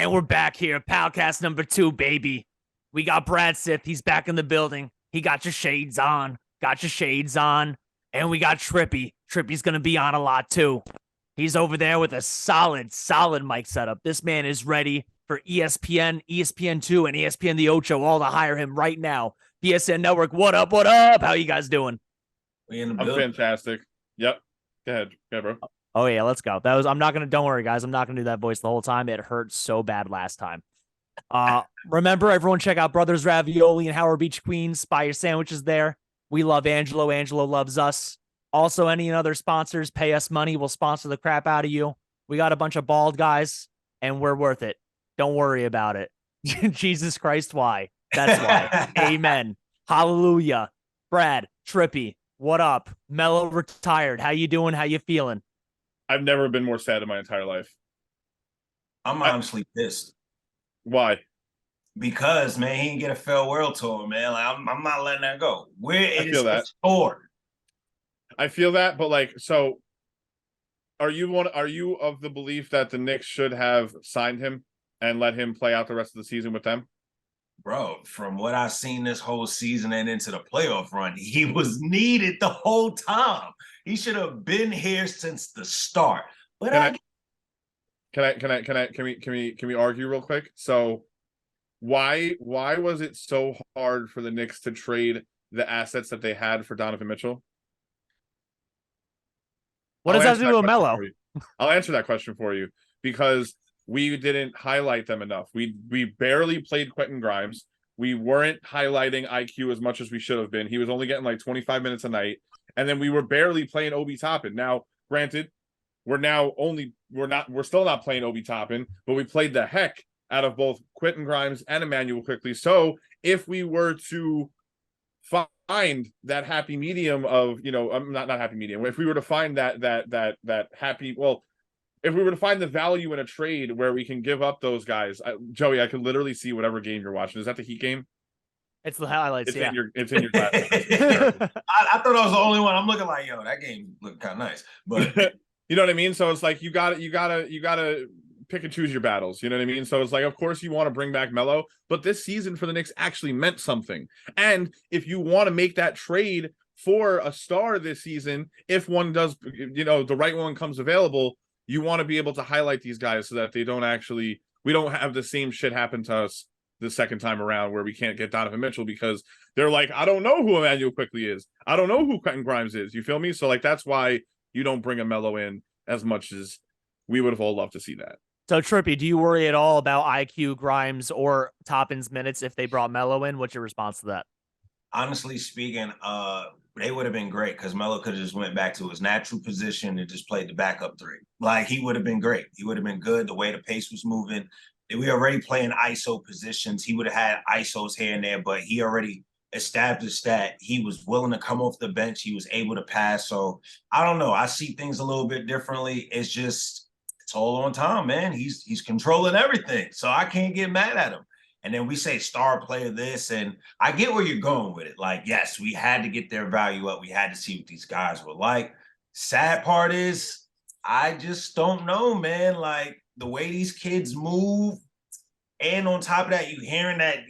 And we're back here, Palcast number 2, baby. We got Brad Sith. He's back in the building. He got your shades on. Got your shades on. And we got Trippy. Trippy's going to be on a lot, too. He's over there with a solid mic setup. This man is ready for ESPN, ESPN2, and ESPN The Ocho all to hire him right now. BSN Network, what up, what up? How you guys doing? I'm fantastic. Yep. Go ahead. Yeah, bro. Oh, yeah, let's go. Don't worry, guys. I'm not going to do that voice the whole time. It hurt so bad last time. Remember, everyone check out Brothers Ravioli and Howard Beach Queens. Buy your sandwiches there. We love Angelo. Angelo loves us. Also, any other sponsors, pay us money. We'll sponsor the crap out of you. We got a bunch of bald guys, and we're worth it. Don't worry about it. Jesus Christ, why? That's why. Amen. Hallelujah. Brad, Trippy, what up? Melo retired. How you doing? How you feeling? I've never been more sad in my entire life. I'm honestly pissed. Why? Because, man, he didn't get a farewell tour, man. Like, I'm not letting that go. I feel that. Stored. I feel that, but like, so are you of the belief that the Knicks should have signed him and let him play out the rest of the season with them? Bro, from what I've seen this whole season and into the playoff run, he was needed the whole time. He should have been here since the start. But can we argue real quick? So why was it so hard for the Knicks to trade the assets that they had for Donovan Mitchell? What does that do with Melo? I'll answer that question for you because we didn't highlight them enough. We barely played Quentin Grimes. We weren't highlighting IQ as much as we should have been. He was only getting like 25 minutes a night. And then we were barely playing Obi Toppin. Now, granted, we're still not playing Obi Toppin, but we played the heck out of both Quentin Grimes and Emmanuel quickly. So if we were to find that happy medium of, not happy medium, if we were to find that happy, well, if we were to find the value in a trade where we can give up those guys, Joey, I could literally see whatever game you're watching. Is that the Heat game? It's the highlights. It's yeah. It's in your class. I thought I was the only one. I'm looking like, yo, that game looked kind of nice. But you know what I mean? So it's like you gotta pick and choose your battles. You know what I mean? So it's like, of course, you want to bring back Melo, but this season for the Knicks actually meant something. And if you want to make that trade for a star this season, if one does, the right one comes available, you want to be able to highlight these guys so that we don't have the same shit happen to us the second time around where we can't get Donovan Mitchell because they're like, I don't know who Emmanuel Quickly is. I don't know who Quentin Grimes is. You feel me? So like, that's why you don't bring a Melo in as much as we would have all loved to see that. So Trippy, do you worry at all about IQ, Grimes, or Toppin's minutes if they brought Melo in? What's your response to that? Honestly speaking, they would have been great because Melo could have just went back to his natural position and just played the backup three. Like, he would have been great. He would have been good the way the pace was moving. We already playing ISO positions. He would have had ISOs here and there, but he already established that he was willing to come off the bench. He was able to pass. So I don't know. I see things a little bit differently. It's all on Tom, man. He's controlling everything. So I can't get mad at him. And then we say star player this, and I get where you're going with it. Like, yes, we had to get their value up. We had to see what these guys were like. Sad part is, I just don't know, man. Like, the way these kids move, and on top of that, you hearing that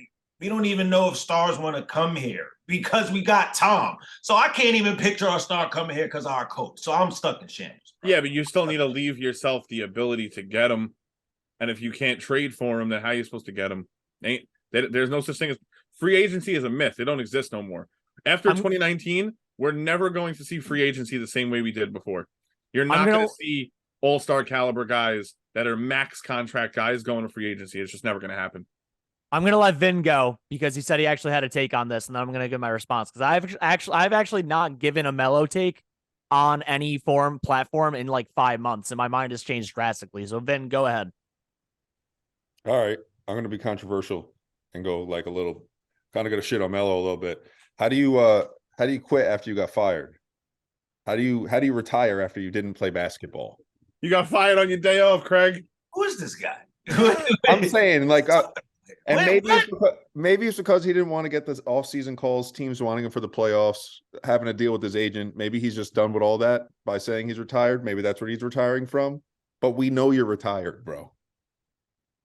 we don't even know if stars want to come here because we got Tom. So I can't even picture our star coming here because of our coach. So I'm stuck in shambles. Yeah, but you still need to leave yourself the ability to get them. And if you can't trade for them, then how are you supposed to get them? There's no such thing as free agency is a myth. It don't exist no more. After 2019, we're never going to see free agency the same way we did before. You're not going to see all-star caliber guys that are max contract guys going to free agency. It's just never going to happen. I'm going to let Vin go because he said he actually had a take on this, and then I'm going to give my response because I've actually not given a Melo take on any platform in like 5 months, and my mind has changed drastically. So Vin, go ahead. All right. I'm going to be controversial and go like a little, kind of going to shit on Melo a little bit. How do you quit after you got fired? How do you retire after you didn't play basketball? You got fired on your day off, Craig. Who is this guy? I'm saying like, and maybe it's because he didn't want to get this off-season calls, teams wanting him for the playoffs, having to deal with his agent. Maybe he's just done with all that by saying he's retired. Maybe that's what he's retiring from. But we know you're retired, bro.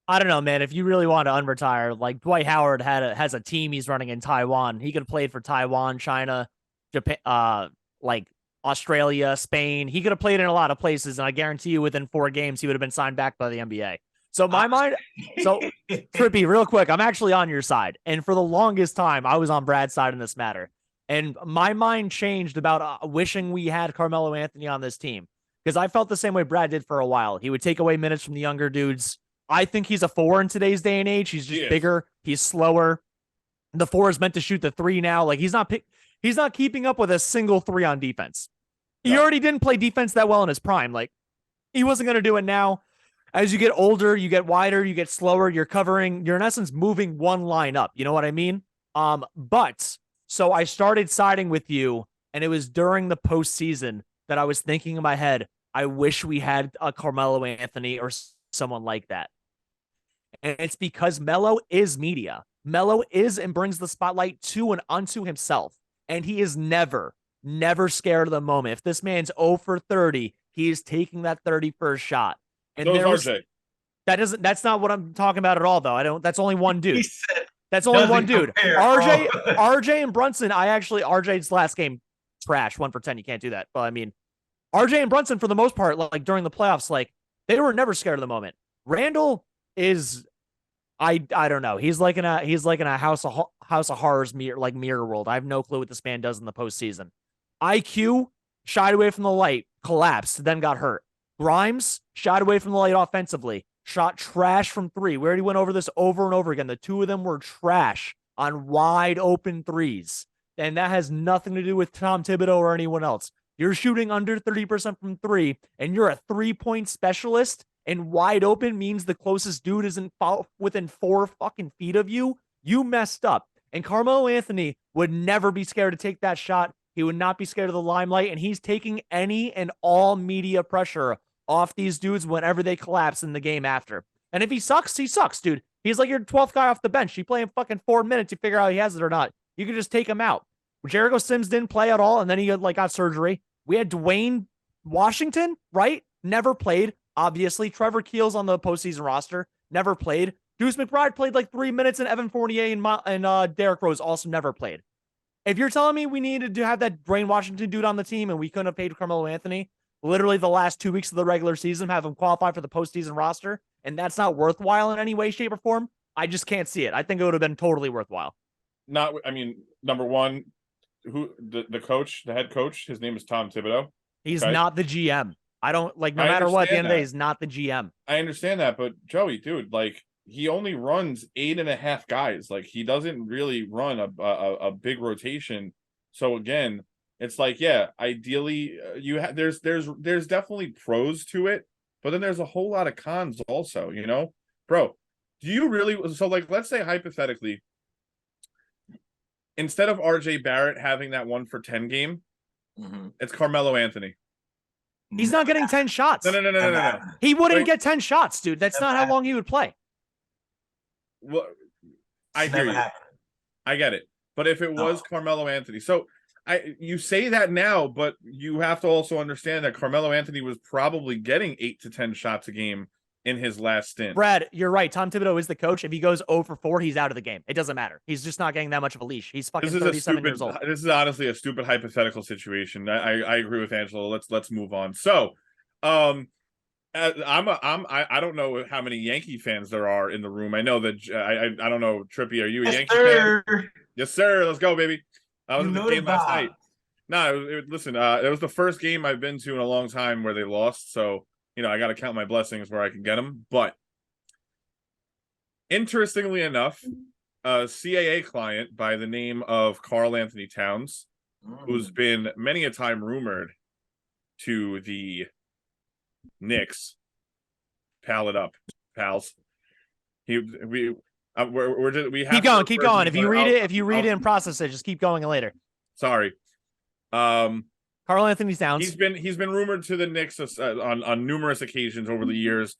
I don't know, man. If you really want to unretire, like Dwight Howard has a team he's running in Taiwan. He could have played for Taiwan, China, Japan, like Australia, Spain. He could have played in a lot of places, and I guarantee you, within 4 games, he would have been signed back by the NBA. So my mind, so Trippy, real quick, I'm actually on your side, and for the longest time, I was on Brad's side in this matter, and my mind changed about wishing we had Carmelo Anthony on this team because I felt the same way Brad did for a while. He would take away minutes from the younger dudes. I think he's a 4 in today's day and age. He's just bigger. He's slower. The 4 is meant to shoot the 3 now. Like he's not keeping up with a single 3 on defense. He already didn't play defense that well in his prime. Like he wasn't going to do it now. As you get older, you get wider, you get slower. You're in essence moving one line up. You know what I mean? But so I started siding with you, and it was during the postseason that I was thinking in my head, I wish we had a Carmelo Anthony or someone like that. And it's because Melo is media. Melo is and brings the spotlight to and unto himself. And he is never scared of the moment. If this man's 0 for 30, he is taking that 31st shot. And so RJ. That's not what I'm talking about at all, though. That's only one dude. That's only doesn't one dude. compare, RJ and Brunson, RJ's last game, trash, 1 for 10. You can't do that. But I mean, RJ and Brunson, for the most part, like during the playoffs, like they were never scared of the moment. Randall is, I don't know. He's like in a house of horrors mirror world. I have no clue what this man does in the postseason. IQ shied away from the light, collapsed, then got hurt. Grimes shied away from the light offensively, shot trash from 3. We already went over this over and over again. The 2 of them were trash on wide open 3s. And that has nothing to do with Tom Thibodeau or anyone else. You're shooting under 30% from 3, and you're a 3-point specialist, and wide open means the closest dude isn't within 4 fucking feet of you. You messed up. And Carmelo Anthony would never be scared to take that shot. He would not be scared of the limelight, and he's taking any and all media pressure off these dudes whenever they collapse in the game after. And if he sucks, dude. He's like your 12th guy off the bench. You play him fucking 4 minutes, you figure out he has it or not. You can just take him out. Jericho Sims didn't play at all, and then he got surgery. We had Dwayne Washington, right? Never played, obviously. Trevor Keels on the postseason roster, never played. Deuce McBride played like 3 minutes, and Evan Fournier and Derrick Rose also never played. If you're telling me we needed to have that Dwayne Washington dude on the team and we couldn't have paid Carmelo Anthony, literally the last 2 weeks of the regular season, have him qualify for the postseason roster, and that's not worthwhile in any way, shape, or form, I just can't see it. I think it would have been totally worthwhile. Number one, who the coach, the head coach, his name is Tom Thibodeau. He's not the GM. I don't like, no matter what, at the end of the day, he's not the GM. I understand that, but Joey, dude, like he only runs 8.5 guys. Like he doesn't really run a big rotation. So again, it's like, yeah, ideally there's definitely pros to it, but then there's a whole lot of cons also, you know, bro. Do you really? So like, let's say hypothetically, instead of RJ Barrett having that 1 for 10 game, it's Carmelo Anthony. He's not getting 10 shots. No. He wouldn't get 10 shots, dude. That's not how long he would play. Well, I hear you. I get it. But if it was Carmelo Anthony, so you say that now, but you have to also understand that Carmelo Anthony was probably getting 8 to 10 shots a game in his last stint. Brad, you're right. Tom Thibodeau is the coach. If he goes 0 for 4, he's out of the game. It doesn't matter. He's just not getting that much of a leash. He's fucking 37 years old. This is honestly a stupid hypothetical situation. I agree with Angelo. Let's move on. So, I don't know how many Yankee fans there are in the room. I know that I don't know. Trippy, are you a Yankee fan? Yes, sir. Let's go, baby. I was in the game last night. No, listen. It was the first game I've been to in a long time where they lost. So, you know, I got to count my blessings where I can get them. But interestingly enough, a CAA client by the name of Karl Anthony Towns, who's been many a time rumored to the Knicks, pal it up, pals. We have keep going. If you read it and process it, just keep going later. Sorry. Karl Anthony Towns. He's been rumored to the Knicks on numerous occasions over the years,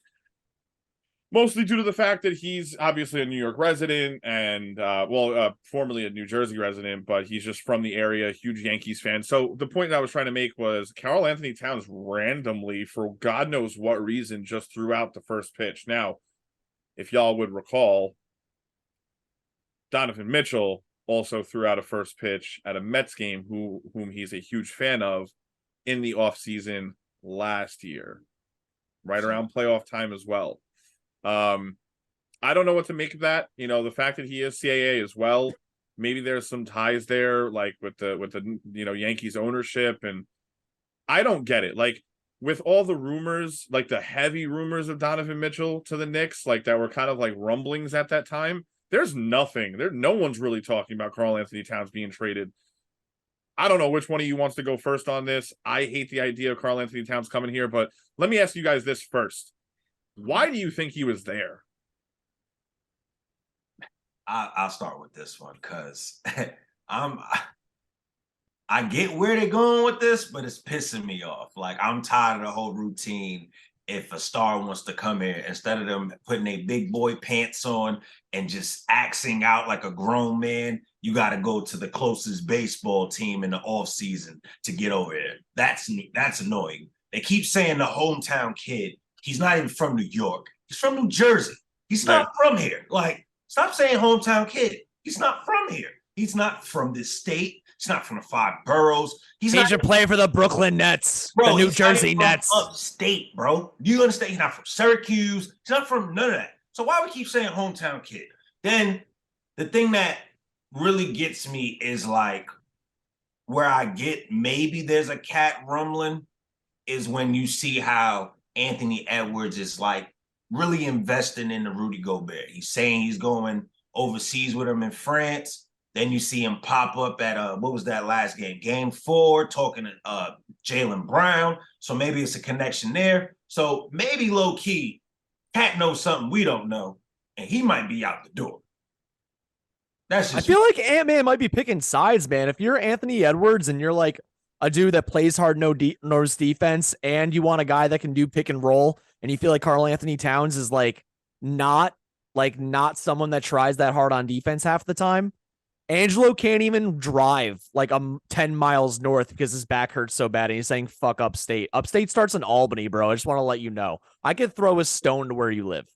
mostly due to the fact that he's obviously a New York resident and formerly a New Jersey resident, but he's just from the area, huge Yankees fan. So the point that I was trying to make was Karl Anthony Towns randomly, for God knows what reason, just threw out the first pitch. Now, if y'all would recall, Donovan Mitchell also threw out a first pitch at a Mets game, whom he's a huge fan of, in the offseason last year, right around playoff time as well. I don't know what to make of that. You know, the fact that he is CAA as well, maybe there's some ties there, like with the Yankees ownership, and I don't get it. Like, with all the rumors, like the heavy rumors of Donovan Mitchell to the Knicks, like that were kind of like rumblings at that time, there's nothing. No one's really talking about Karl-Anthony Towns being traded. I don't know which one of you wants to go first on this. I hate the idea of Karl-Anthony Towns coming here, but let me ask you guys this first. Why do you think he was there? I'll start with this one because I get where they're going with this, but it's pissing me off. Like, I'm tired of the whole routine. If a star wants to come here, instead of them putting their big boy pants on and just axing out like a grown man, you got to go to the closest baseball team in the offseason to get over there. That's annoying. They keep saying the hometown kid. He's not even from New York. He's from New Jersey. He's not from here. Like, stop saying hometown kid. He's not from here. He's not from this state. He's not from the 5 boroughs. He should play for the Brooklyn Nets, the New Jersey Nets. Upstate, bro. Do you understand? He's not from Syracuse. He's not from none of that. So why we keep saying hometown kid? Then the thing that really gets me is like where I get maybe there's a cat rumbling is when you see how Anthony Edwards is like really investing in the Rudy Gobert. He's saying he's going overseas with him in France. Then you see him pop up at what was that last game? Game 4, talking to Jaylen Brown. So maybe it's a connection there. So maybe low key, Cat knows something we don't know, and he might be out the door. I feel like Ant-Man might be picking sides, man. If you're Anthony Edwards and you're like a dude that plays hard nose defense, and you want a guy that can do pick and roll, and you feel like Karl-Anthony Towns is not someone that tries that hard on defense half the time. Angelo can't even drive like 10 miles north because his back hurts so bad, and he's saying fuck upstate. Upstate starts in Albany, bro. I just want to let you know. I could throw a stone to where you live.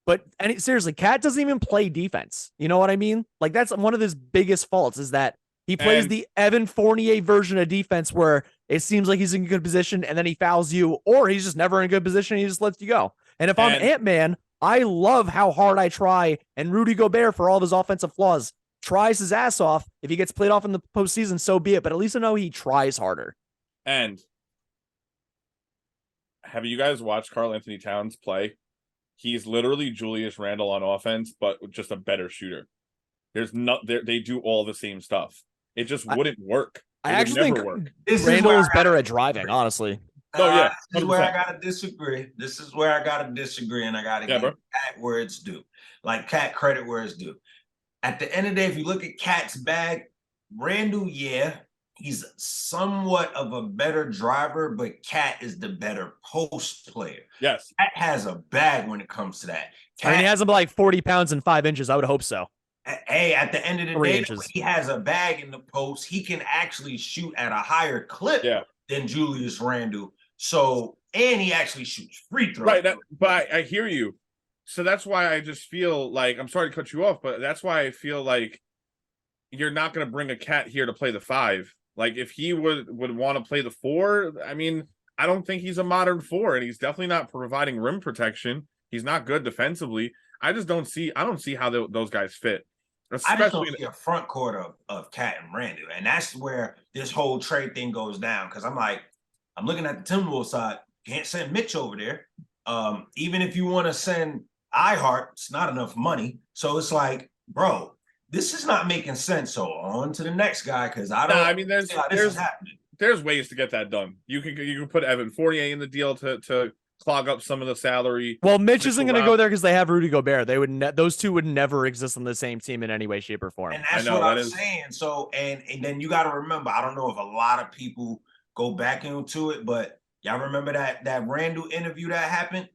But seriously, Cat doesn't even play defense. You know what I mean? Like, that's one of his biggest faults, is that he plays the Evan Fournier version of defense where it seems like he's in a good position and then he fouls you, or he's just never in a good position and he just lets you go. And if I'm Ant-Man, I love how hard I try, and Rudy Gobert, for all of his offensive flaws, tries his ass off. If he gets played off in the postseason, so be it. But at least I know he tries harder. And have you guys watched Karl-Anthony Towns play? He's literally Julius Randle on offense, but just a better shooter. They do all the same stuff. It just wouldn't work. I actually think Randle is better at driving, honestly. Oh, yeah. This is where I gotta disagree. And I gotta give Cat where it's due. Like, Cat credit where it's due. At the end of the day, if you look at Cat's bag, Randle, he's somewhat of a better driver, but Cat is the better post player. Yes. Cat has a bag when it comes to that. Cat, he has him like 40 pounds and 5 inches. I would hope so. Hey, at the end of the day, he has a bag in the post. He can actually shoot at a higher clip than Julius Randle. So, and he actually shoots free throws. Right, but I hear you. So that's why I just feel like, I'm sorry to cut you off, but that's why I feel like you're not going to bring a Cat here to play the 5. Like, if he would want to play the 4, I mean, I don't think he's a modern 4, and he's definitely not providing rim protection. He's not good defensively. I don't see how those guys fit. I just don't see a front court of Cat and Randle, and that's where this whole trade thing goes down. Because I'm looking at the Timberwolves side. Can't send Mitch over there. Even if you want to send iHeart, it's not enough money. So it's like, bro, this is not making sense. So on to the next guy, because I don't. I mean, there's ways to get that done. You can put Evan Fournier in the deal to clog up some of the salary. Well, Mitch isn't going to go there because they have Rudy Gobert. They would those two would never exist on the same team in any way, shape, or form. And that's what I'm saying. So and then you got to remember, I don't know if a lot of people go back into it, but y'all remember that Randle interview that happened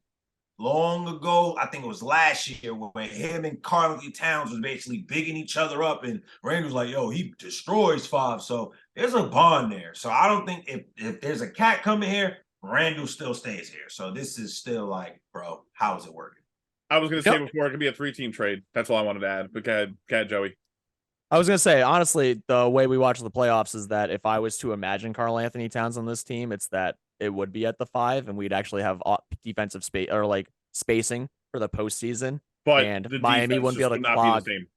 long ago? I think it was last year, when him and Karl-Anthony Towns was basically bigging each other up, and Randle was like, yo, he destroys 5. So there's a bond there. So I don't think if there's a Cat coming here, Randle still stays here. So this is still like, bro, how is it working? I was going to say before it could be a 3-team trade. That's all I wanted to add. But go ahead, Joey. I was going to say, honestly, the way we watch the playoffs is that if I was to imagine Karl Anthony Towns on this team, it's that it would be at the 5 and we'd actually have defensive space or like spacing for the postseason. But and the Miami wouldn't be able to clog. Be the same.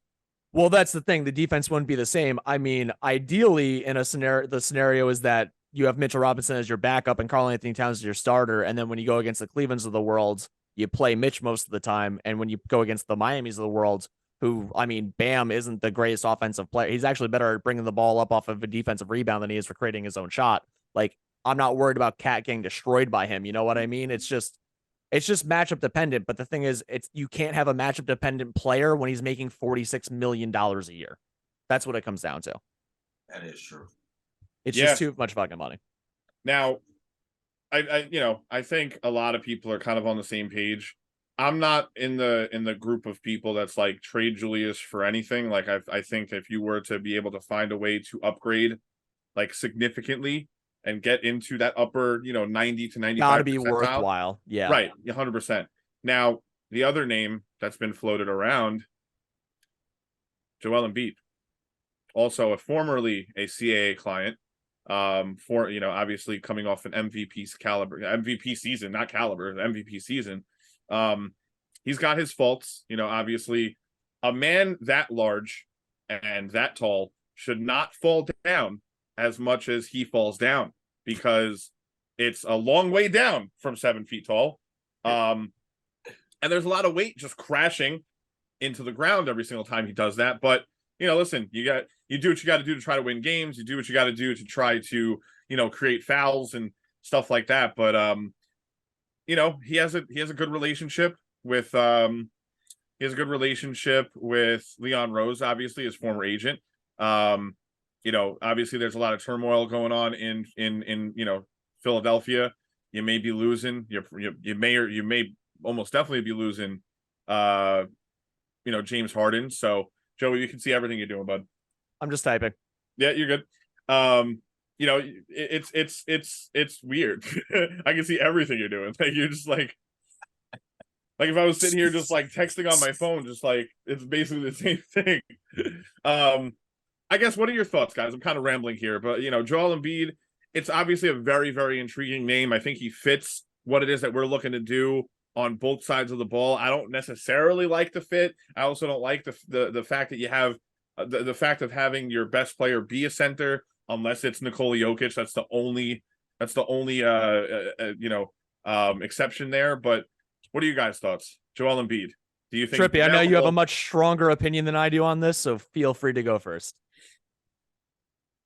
Well, that's the thing. The defense wouldn't be the same. I mean, ideally, in a scenario, the scenario is that you have Mitchell Robinson as your backup and Karl Anthony Towns as your starter. And then when you go against the Clevelands of the world, you play Mitch most of the time. And when you go against the Miamis of the world, who, I mean, Bam isn't the greatest offensive player. He's actually better at bringing the ball up off of a defensive rebound than he is for creating his own shot. Like, I'm not worried about Cat getting destroyed by him. You know what I mean? It's just matchup dependent. But the thing is, you can't have a matchup dependent player when he's making $46 million a year. That's what it comes down to. That is true. It's just too much fucking money. Now, I think a lot of people are kind of on the same page. I'm not in the group of people that's like trade Julius for anything. Like I think if you were to be able to find a way to upgrade like significantly and get into that upper, 90 to 95, gotta be worthwhile. Yeah, right, 100%. Now, the other name that's been floated around, Joel Embiid, also formerly a CAA client. For obviously coming off an MVP season, not caliber, MVP season. He's got his faults, obviously a man that large and that tall should not fall down as much as he falls down, because it's a long way down from 7 feet tall. And there's a lot of weight just crashing into the ground every single time he does that. But listen, you do what you got to do to try to win games. You do what you got to do to try to, create fouls and stuff like that. But, he has a good relationship with, Leon Rose, obviously his former agent. Obviously there's a lot of turmoil going on in Philadelphia. You may be losing, you may almost definitely be losing, James Harden. So Joey, you can see everything you're doing, bud. I'm just typing. Yeah, you're good. It's weird. I can see everything you're doing. Like you're just like if I was sitting here just like texting on my phone, just like it's basically the same thing. I guess what are your thoughts, guys? I'm kind of rambling here, but Joel Embiid, it's obviously a very, very intriguing name. I think he fits what it is that we're looking to do on both sides of the ball. I don't necessarily like the fit. I also don't like the fact that you have the fact of having your best player be a center, unless it's Nikola Jokic. That's the only exception there. But what are you guys' thoughts? Joel Embiid, do you think? Trippy, I know you have a much stronger opinion than I do on this, so feel free to go first.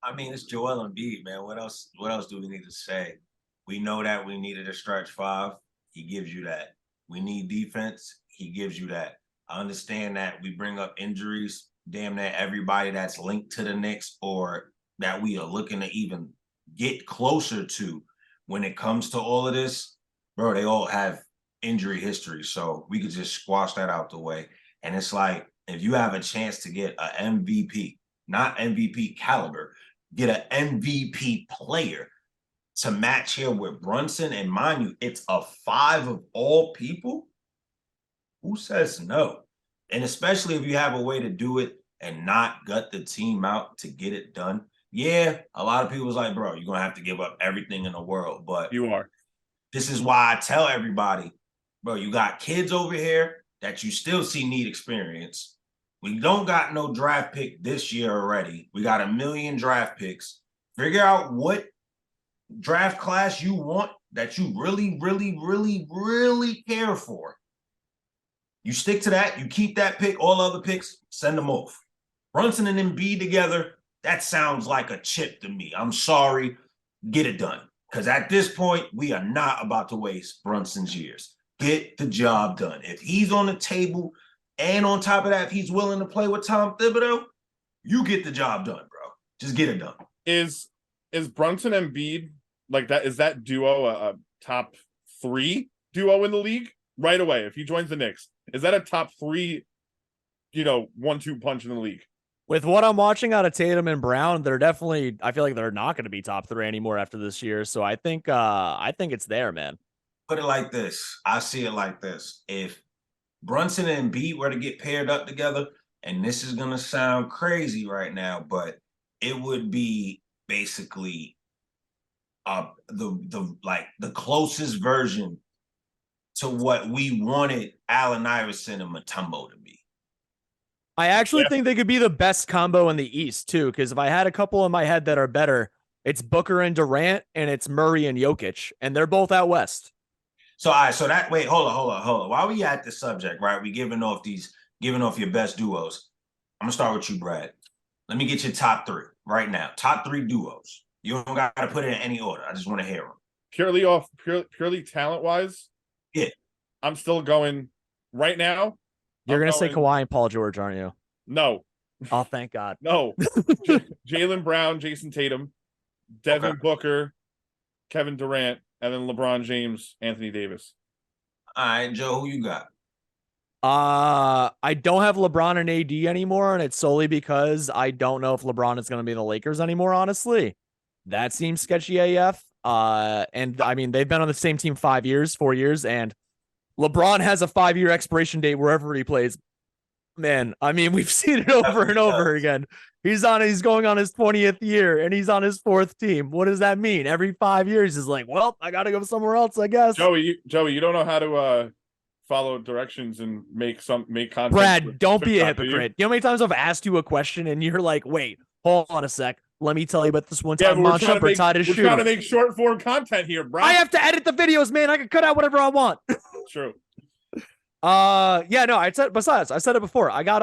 I mean, it's Joel Embiid, man. What else do we need to say? We know that we needed a stretch 5. He gives you that. We need defense. He gives you that. I understand that we bring up injuries. Damn near everybody that's linked to the Knicks or that we are looking to even get closer to when it comes to all of this, bro, they all have injury history. So we could just squash that out the way. And it's like, if you have a chance to get an MVP, not MVP caliber, get an MVP player to match here with Brunson, and mind you, it's a 5 of all people. Who says no? And especially if you have a way to do it and not gut the team out to get it done. Yeah, a lot of people was like, bro, you're going to have to give up everything in the world. But you are. This is why I tell everybody, bro, you got kids over here that you still see need experience. We don't got no draft pick this year already. We got 1 million draft picks. Figure out what draft class you want that you really, really, really, really care for. You stick to that. You keep that pick. All other picks, send them off. Brunson and Embiid together, that sounds like a chip to me. I'm sorry. Get it done. Because at this point, we are not about to waste Brunson's years. Get the job done. If he's on the table and on top of that, if he's willing to play with Tom Thibodeau, you get the job done, bro. Just get it done. Is Brunson and Embiid like that? Is that duo a top 3 duo in the league right away? If he joins the Knicks, is that a top 3, 1-2 punch in the league? With what I'm watching out of Tatum and Brown, they're definitely, I feel like they're not going to be top 3 anymore after this year. So I think it's there, man. Put it like this. I see it like this. If Brunson and Embiid were to get paired up together, and this is gonna sound crazy right now, but it would be basically the closest version to what we wanted Allen Iverson and Mutombo to be. I actually think they could be the best combo in the East too, because if I had a couple in my head that are better, it's Booker and Durant, and it's Murray and Jokic, and they're both out west. So hold on. While we at this subject, right? We giving off your best duos. I'm gonna start with you, Brad. Let me get your top three right now. Top three duos. You don't got to put it in any order. I just want to hear them. Purely talent wise. Yeah. I'm still going right now. You're going to say Kawhi and Paul George, aren't you? No. Oh, thank God. No. Jaylen Brown, Jason Tatum, Devin Booker, Kevin Durant, and then LeBron James, Anthony Davis. All right, Joe, who you got? I don't have LeBron and AD anymore, and it's solely because I don't know if LeBron is going to be in the Lakers anymore, honestly. That seems sketchy AF. And I mean, they've been on the same team 4 years, and LeBron has a 5-year expiration date wherever he plays. Man, I mean, we've seen it over and over again. He's going on his 20th year, and he's on his 4th team. What does that mean? Every 5 years is like, well, I got to go somewhere else, I guess. Joey, you don't know how to follow directions and make content. Brad, don't be a hypocrite. You know how many times I've asked you a question and you're like, wait, hold on a sec. Let me tell you about this one time. We're trying to make short form content here, Brad. I have to edit the videos, man. I can cut out whatever I want. True. Yeah, no, I said it before. I got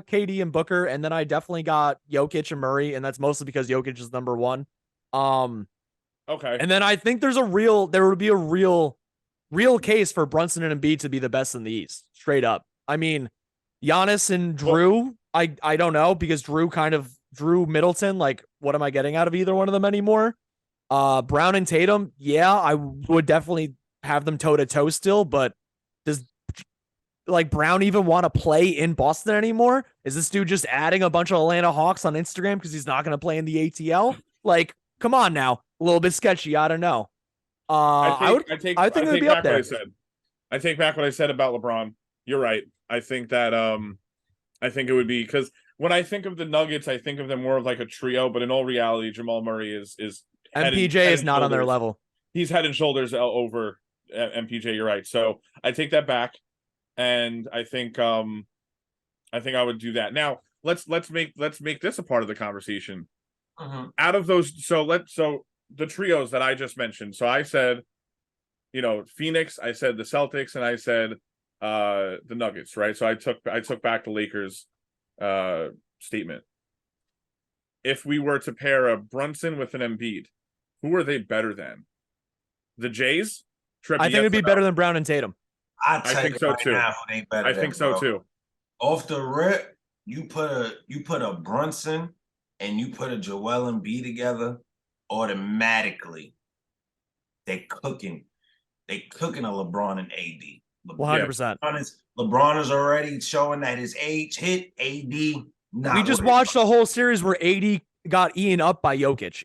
KD and Booker, and then I definitely got Jokic and Murray, and that's mostly because Jokic is number one. Okay. And then I think there would be a real case for Brunson and Embiid to be the best in the East, straight up. I mean, Giannis and Drew, I don't know, because Drew Middleton, like, what am I getting out of either one of them anymore? Brown and Tatum, yeah, I would definitely have them toe to toe still, but does Brown even want to play in Boston anymore? Is this dude just adding a bunch of Atlanta Hawks on Instagram because he's not going to play in the ATL? Like, come on now, a little bit sketchy. I don't know. I think it would be up there. I take back what I said about LeBron. You're right. I think that I think it would be, because when I think of the Nuggets, I think of them more of like a trio, but in all reality, Jamal Murray is MPJ is not on their level. He's head and shoulders over MPJ. You're right. So I take that back, and I think I would do that. Now let's make this a part of the conversation. Out of those, so the trios that I just mentioned. So I said, Phoenix, I said the Celtics, and I said the Nuggets, right? So I took back the Lakers statement. If we were to pair a Brunson with an Embiid, who are they better than? The Jays? Trippy, I think it'd be better than Brown and Tatum. I think so too. I think so too. Off the rip, you put a Brunson and you put a Joel Embiid together, automatically they cooking a LeBron and AD. 100%. LeBron is already showing that his age hit. AD, we just watched a whole series where AD got eaten up by Jokic.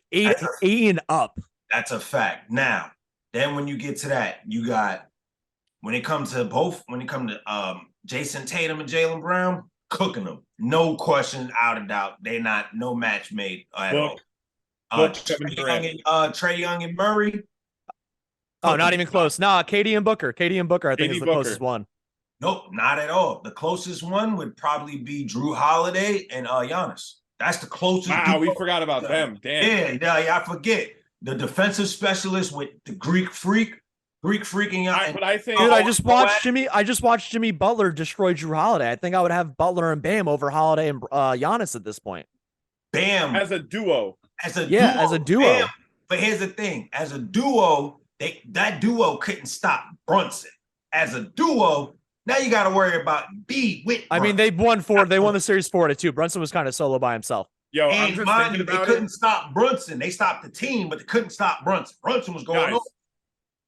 Eaten up. That's a fact. Now, then when you get to that, you got, when it comes to Jason Tatum and Jaylen Brown, cooking them. No question, out of doubt. They're not, no match made at all. Trae Young and Murray. Oh, not even close. Nah, KD and Booker. I think is the closest one. Nope, not at all. The closest one would probably be Drew Holiday and Giannis. That's the closest. Wow, we forgot about them. Damn. Yeah, I forget. The defensive specialist with the Greek freaking out. But I think, dude, I just watched Jimmy Butler destroy Drew Holiday. I think I would have Butler and Bam over Holiday and Giannis at this point. Bam as a duo. As a duo. Bam. But here's the thing: as a duo, that duo couldn't stop Brunson. As a duo, now you got to worry about Embiid with Brunson. I mean, they won the series 4-2. Brunson was kind of solo by himself. Yo, I'm just thinking about they couldn't stop Brunson. They stopped the team, but they couldn't stop Brunson. Brunson was going on.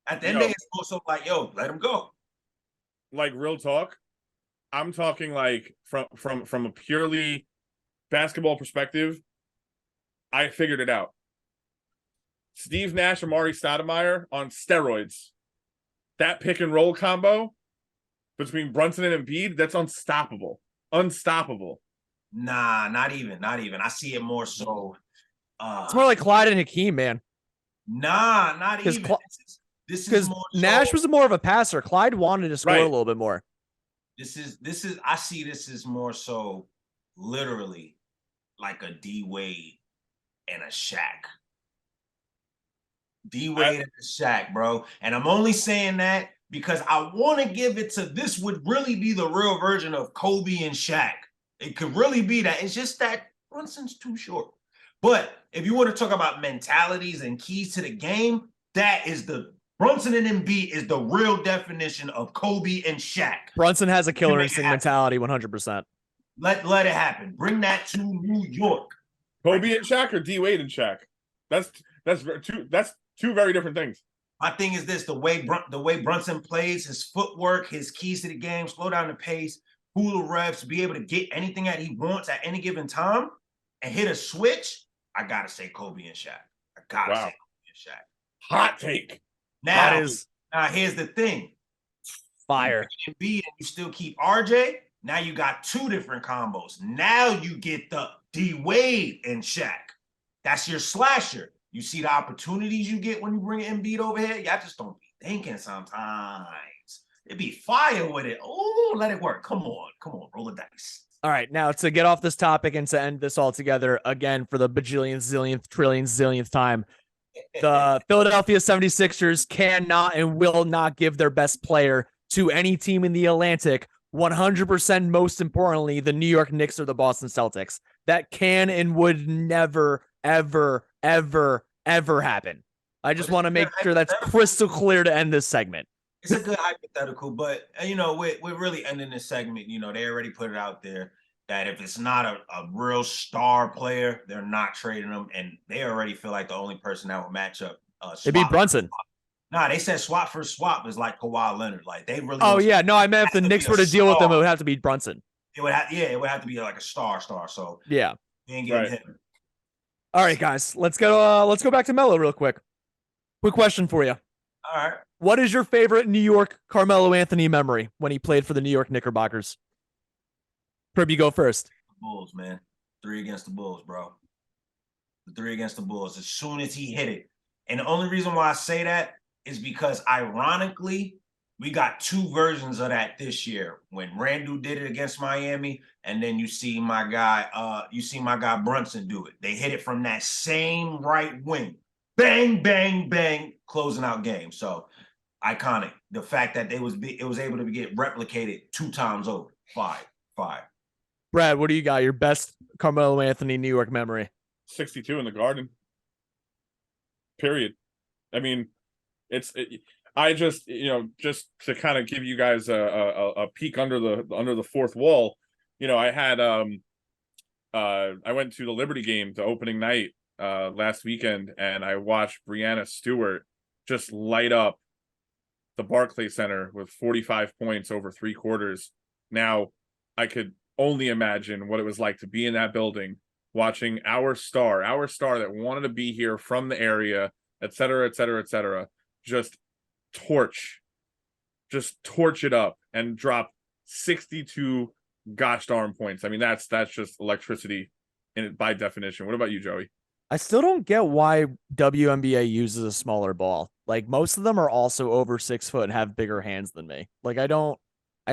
At the end, they supposed to yo, let him go. Like, real talk, I'm talking like from a purely basketball perspective. I figured it out. Steve Nash, Amari Stoudemire on steroids. That pick and roll combo, between Brunson and Embiid, that's unstoppable. Unstoppable. Nah, not even. I see it more so. It's more like Clyde and Hakeem, man. Nah, not Because even. This is because more Nash so, was more of a passer. Clyde wanted to score a little bit more. This is I see this as more so literally like a D Wade and a Shaq. D Wade and a Shaq, bro. And I'm only saying that because I want to give it to this would really be the real version of Kobe and Shaq. It could really be that. It's just that Brunson's too short. But if you want to talk about mentalities and keys to the game, that is the Brunson and Embiid is the real definition of Kobe and Shaq. Brunson has a killer instinct mentality, 100%. Let it happen. Bring that to New York. Kobe and Shaq or D Wade and Shaq? That's two very different things. My thing is this: the way Brunson plays, his footwork, his keys to the game, slow down the pace, cool the refs, be able to get anything that he wants at any given time, and hit a switch. I gotta say Kobe and Shaq. I gotta say Kobe and Shaq. Hot take. Now here's the thing: fire. Embiid and you still keep RJ. Now you got two different combos. Now you get the D Wade and Shaq. That's your slasher. You see the opportunities you get when you bring Embiid over here? Y'all just don't be thinking sometimes. It be fire with it. Oh, let it work. Come on, roll the dice. All right, now to get off this topic and to end this all together again for the bajillionth, zillionth, trillionth, zillionth time, the Philadelphia 76ers cannot and will not give their best player to any team in the Atlantic. 100% most importantly, the New York Knicks or the Boston Celtics. That can and would never, ever, ever, ever happen. I just want to make sure that's crystal clear to end this segment. It's a good hypothetical, but we're really ending this segment. They already put it out there that if it's not a real star player, they're not trading them, and they already feel like the only person that will match up. It'd be Brunson. Nah, they said swap for swap is like Kawhi Leonard. Like they really. Oh yeah, no, I meant if the Knicks were to deal with them, it would have to be Brunson. It would have to be like a star. So yeah, we ain't getting him. All right, guys, let's go back to Melo real quick. Quick question for you. All right. What is your favorite New York Carmelo Anthony memory when he played for the New York Knickerbockers? Tripp, you go first. Bulls, man. 3 against the Bulls, bro. The 3 against the Bulls. As soon as he hit it. And the only reason why I say that is because, ironically, we got 2 versions of that this year. When Randall did it against Miami, and then you see my guy Brunson do it. They hit it from that same right wing. Bang, bang, bang, closing out game. So iconic. The fact that it was able to get replicated 2 times over. 5. Brad, what do you got? Your best Carmelo Anthony New York memory? 62 in the Garden. Period. I mean, I just to kind of give you guys a peek under the fourth wall. I had I went to the Liberty game, the opening night last weekend, and I watched Breanna Stewart just light up the Barclays Center with 45 points over 3 quarters. Now, I could only imagine what it was like to be in that building, watching our star that wanted to be here from the area, et cetera, just torch it up and drop 62 gosh darn points. I mean, that's just electricity by definition. What about you, Joey? I still don't get why WNBA uses a smaller ball. Like, most of them are also over 6 foot and have bigger hands than me. Like, I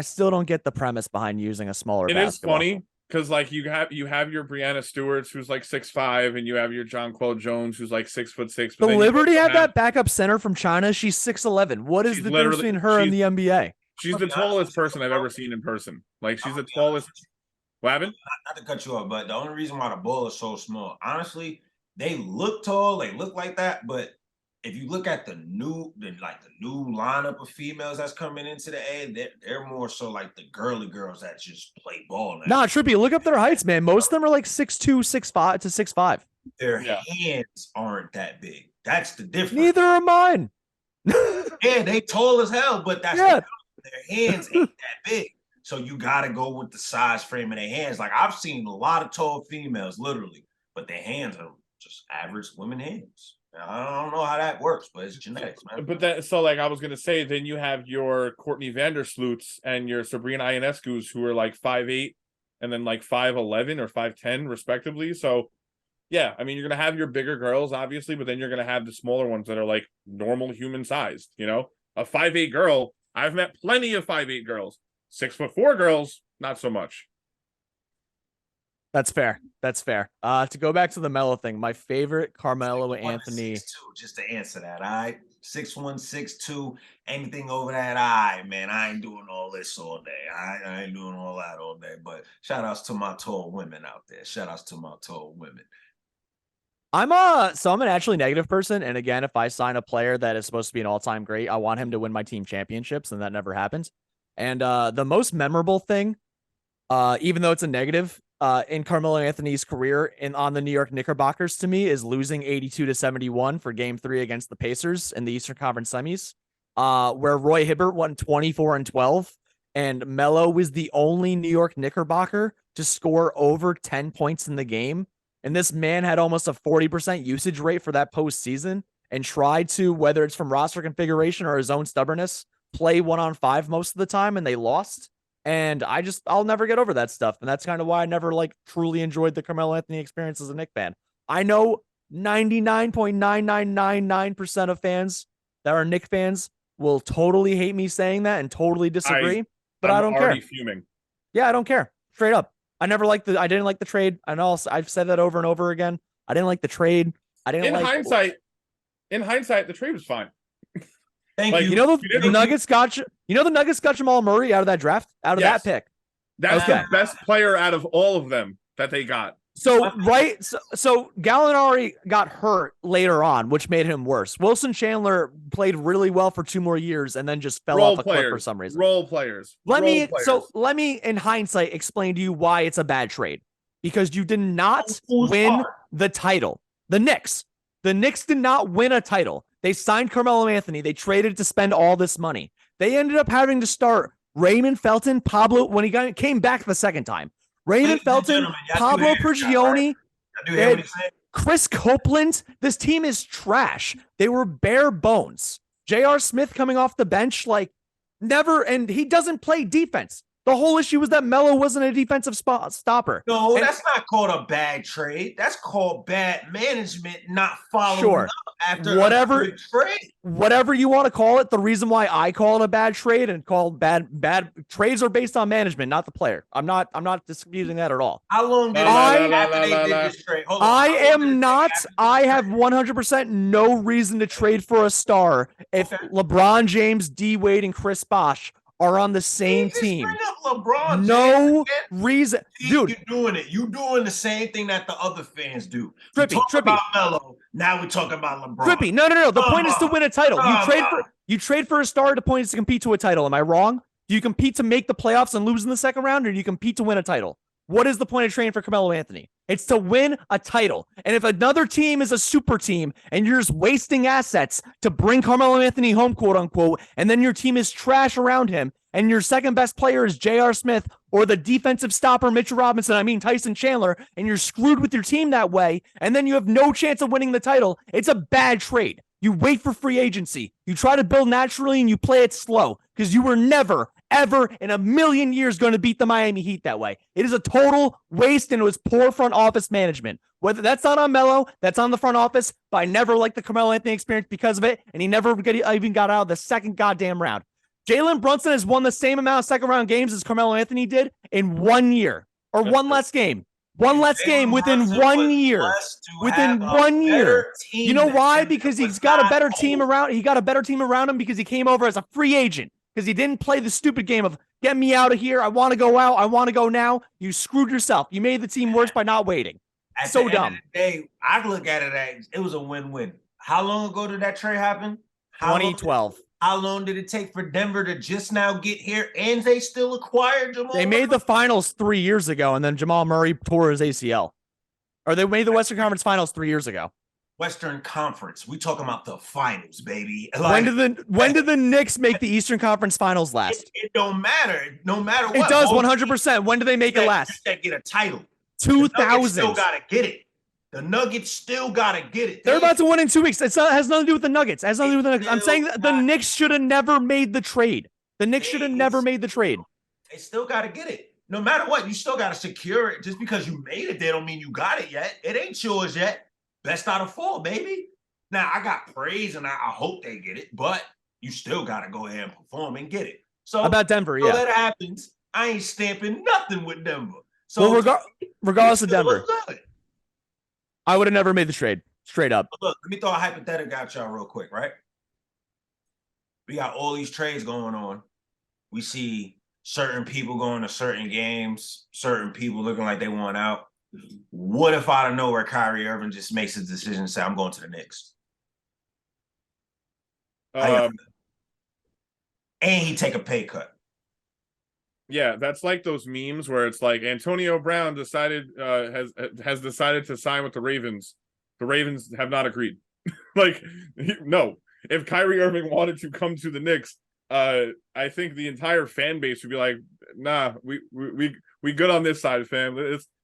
still don't get the premise behind using a smaller basketball. It is funny because, like, you have your Breanna Stewarts who's like 6'5", and you have your Jonquel Jones who's like 6'6". The Liberty have that backup center from China. She's 6'11". What is the difference between her and the NBA? She's the tallest person I've ever seen in person. Like, she's the tallest. What happened? Not to cut you off, but the only reason why the Bulls are so small, honestly, they look tall, they look like that, but if you look at the new lineup of females that's coming into the A, they're more so like the girly girls that just play ball now. Nah, Trippy, look up their heights, man. Most of them are like 6'2", 6'5" to 6'5". Their hands aren't that big. That's the difference. Neither are mine. Yeah, they tall as hell, but that's their hands ain't that big. So you gotta go with the size frame of their hands. Like, I've seen a lot of tall females, literally, but their hands are just average women hands. I don't know how that works, but it's genetics, man. But that, so like I was gonna say, then you have your Courtney Vandersloot's and your Sabrina Ionescu's who are like 5'8" and then like 5'11" or 5'10" respectively. So yeah, I mean, you're gonna have your bigger girls, obviously, but then you're gonna have the smaller ones that are like normal human sized. You know, a 5'8" girl. I've met plenty of 5'8" girls. 6'4" girls, not so much. That's fair. That's fair. To go back to the Melo thing, my favorite Carmelo Anthony. 6'1" to 6'2", just to answer that, all right? 6'1", 6'2", anything over that, all right, man. I ain't doing all this all day. I ain't doing all that all day. But shout outs to my tall women out there. Shout outs to my tall women. I'm an actually negative person, and again, if I sign a player that is supposed to be an all-time great, I want him to win my team championships, and that never happens. And the most memorable thing, even though it's a negative, in Carmelo Anthony's career on the New York Knickerbockers, to me, is losing 82-71 for Game 3 against the Pacers in the Eastern Conference semis, where Roy Hibbert won 24-12, and Melo was the only New York Knickerbocker to score over 10 points in the game. And this man had almost a 40% usage rate for that postseason and tried to, whether it's from roster configuration or his own stubbornness, play 1-on-5 most of the time, and they lost. And I'll never get over that stuff. And that's kind of why I never like truly enjoyed the Carmelo Anthony experience as a Knicks fan. I know 99.9999% of fans that are Knicks fans will totally hate me saying that and totally disagree, but I don't care. Fuming. Yeah, I don't care. Straight up. I didn't like the trade. I know I've said that over and over again. I didn't like the trade. In hindsight, the trade was fine. Thank you. You know the Nuggets got the Nuggets got Jamal Murray out of that draft, out of that pick. That's the best player out of all of them that they got. So Gallinari got hurt later on, which made him worse. Wilson Chandler played really well for 2 more years and then just fell off a cliff for some reason. Role players. Let me in hindsight explain to you why it's a bad trade. Because you did not win the title. The Knicks did not win a title. They signed Carmelo Anthony. They traded to spend all this money. They ended up having to start Raymond Felton, Pablo, when he came back the second time. Raymond Felton, Pablo Prigioni, Chris Copeland. This team is trash. They were bare bones. J.R. Smith coming off the bench, like never, and he doesn't play defense. The whole issue was that Melo wasn't a defensive stopper. No, that's not called a bad trade. That's called bad management, not following up after whatever a good trade. Whatever you want to call it, the reason why I call it a bad trade and call bad trades are based on management, not the player. I'm not disputing that at all. How long did after they did this trade? I have 100% no reason to trade for a star if LeBron James, D Wade, and Chris Bosh are on the same team. Bring up LeBron no reason. Dude, you're doing it. You're doing the same thing that the other fans do. Trippy. About Melo, now we're talking about LeBron. Trippy. No. The point is to win a title. You trade for a star. The point is to compete to a title. Am I wrong? Do you compete to make the playoffs and lose in the second round, or do you compete to win a title? What is the point of trading for Camelo Anthony? It's to win a title. And if another team is a super team and you're just wasting assets to bring Carmelo Anthony home, quote unquote, and then your team is trash around him and your second best player is J.R. Smith or the defensive stopper Mitchell Robinson, Tyson Chandler, and you're screwed with your team that way, and then you have no chance of winning the title, it's a bad trade. You wait for free agency. You try to build naturally and you play it slow because you were never, ever in a million years going to beat the Miami Heat that way. It is a total waste and it was poor front office management. Whether that's not on Melo, that's on the front office, but I never liked the Carmelo Anthony experience because of it, and he never even got out of the second goddamn round. Jalen Brunson has won the same amount of second round games as Carmelo Anthony did in 1 year, or one less game. One less game within 1 year. Within 1 year. You know why? Because he's got a better team around. He got a better team around him because he came over as a free agent. Because he didn't play the stupid game of get me out of here. I want to go out. I want to go now. You screwed yourself. You made the team worse by not waiting. At so the dumb. End of the day, I look at it as it was a win-win. How long ago did that trade happen? 2012. How long did it take for Denver to just now get here and they still acquired Jamal They made the finals 3 years ago, and then Jamal Murray tore his ACL. Or they made the Western Conference Finals 3 years ago. Western Conference. We talking about the finals, baby. Like, when did the Knicks make the Eastern Conference Finals last? It don't matter. No matter what. It does 100%. When do they make it last? Get a title. 2000. Still gotta get it. The Nuggets still gotta get it. They're about to win in 2 weeks. It has nothing to do with the Nuggets. It has nothing to do with the Nuggets. I'm saying that the Knicks should have never made the trade. The Knicks should have never made the trade. They still gotta get it. No matter what, you still gotta secure it. Just because you made it, they don't mean you got it yet. It ain't yours yet. Best out of 4, baby. Now I got praise, and I hope they get it, but you still gotta go ahead and perform and get it. So how about Denver? Yeah, that happens. I ain't stamping nothing with Denver. So well, regardless of Denver, good. I would have never made the trade. Straight up. Look, let me throw a hypothetical at y'all real quick, right? We got all these trades going on. We see certain people going to certain games, certain people looking like they want out. What if out of nowhere Kyrie Irving just makes his decision and say, I'm going to the Knicks? And he take a pay cut. Yeah, that's like those memes where it's like Antonio Brown decided has decided to sign with the Ravens. The Ravens have not agreed. Like, no. If Kyrie Irving wanted to come to the Knicks, I think the entire fan base would be like, nah, we good on this side, fam.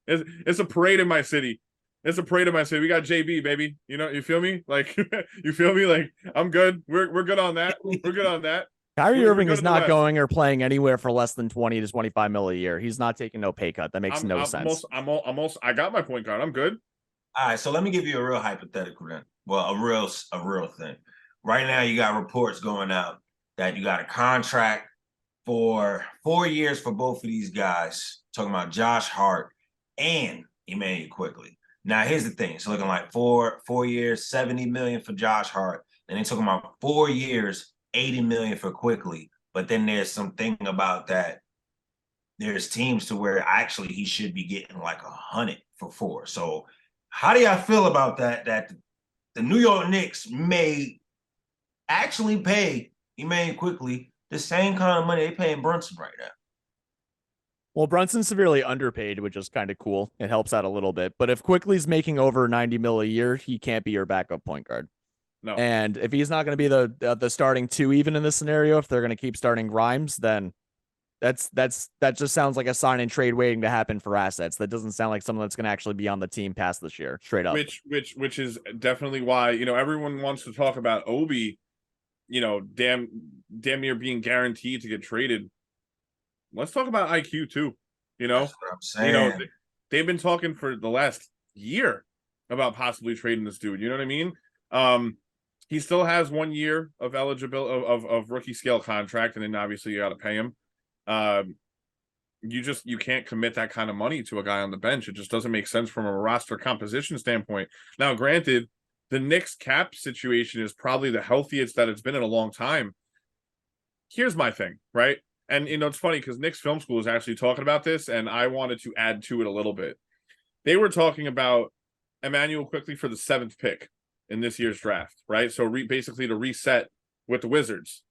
It's a parade in my city. It's a parade in my city. We got JB, baby. You know, you feel me? Like, you feel me? Like, I'm good. We're good on that. We're good on that. Kyrie Irving is not going or playing anywhere for less than 20 to 25 mil a year. He's not taking no pay cut. That makes no sense. I got my point guard. I'm good. All right, so let me give you a real hypothetical then. Well, a real thing. Right now, you got reports going out that you got a contract for 4 years for both of these guys. Talking about Josh Hart and Emmanuel Quickly. Now, here's the thing. It's looking like 4 years, $70 million for Josh Hart. Then they're talking about 4 years, $80 million for Quickly. But then there's something about that. There's teams to where actually he should be getting like $100 for 4. So how do y'all feel about that? That the New York Knicks may actually pay Emmanuel Quickly the same kind of money they paying Brunson right now. Well, Brunson's severely underpaid, which is kind of cool. It helps out a little bit. But if Quickly's making over 90 mil a year, he can't be your backup point guard. No. And if he's not going to be the starting 2 even in this scenario, if they're going to keep starting Grimes, then that just sounds like a sign and trade waiting to happen for assets. That doesn't sound like someone that's going to actually be on the team past this year, straight up. Which is definitely why, you know, everyone wants to talk about Obi, you know, damn near being guaranteed to get traded. Let's talk about IQ too. You know, that's what I'm saying. You know, they've been talking for the last year about possibly trading this dude. You know what I mean? He still has 1 year of eligibility of rookie scale contract, and then obviously you got to pay him. You can't commit that kind of money to a guy on the bench. It just doesn't make sense from a roster composition standpoint. Now, granted, the Knicks cap situation is probably the healthiest that it's been in a long time. Here's my thing, right? And, you know, it's funny because Knicks Film School is actually talking about this, and I wanted to add to it a little bit. They were talking about Emmanuel Quickly for the 7th pick in this year's draft, right? So basically to reset with the Wizards,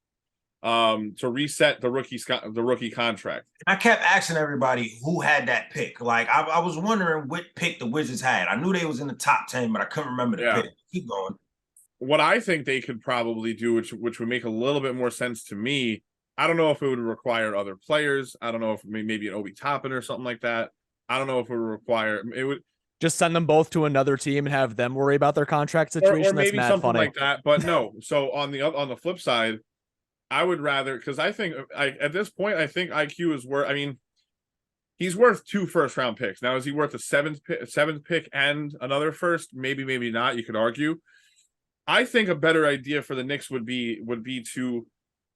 to reset the rookie contract. I kept asking everybody who had that pick. Like I was wondering what pick the Wizards had. I knew they was in the top 10, but I couldn't remember the pick. Keep going. What I think they could probably do, which would make a little bit more sense to me. I don't know if it would require other players. I don't know if maybe an Obi Toppin or something like that. I don't know if it would require it would just send them both to another team and have them worry about their contract situation. Or maybe that's something funny. like that. But no. So on the flip side, I would rather, because I think at this point I think IQ is worth. I mean, he's worth 2 first-round picks. Now, is he worth a seventh pick and another first? Maybe not. You could argue. I think a better idea for the Knicks would be to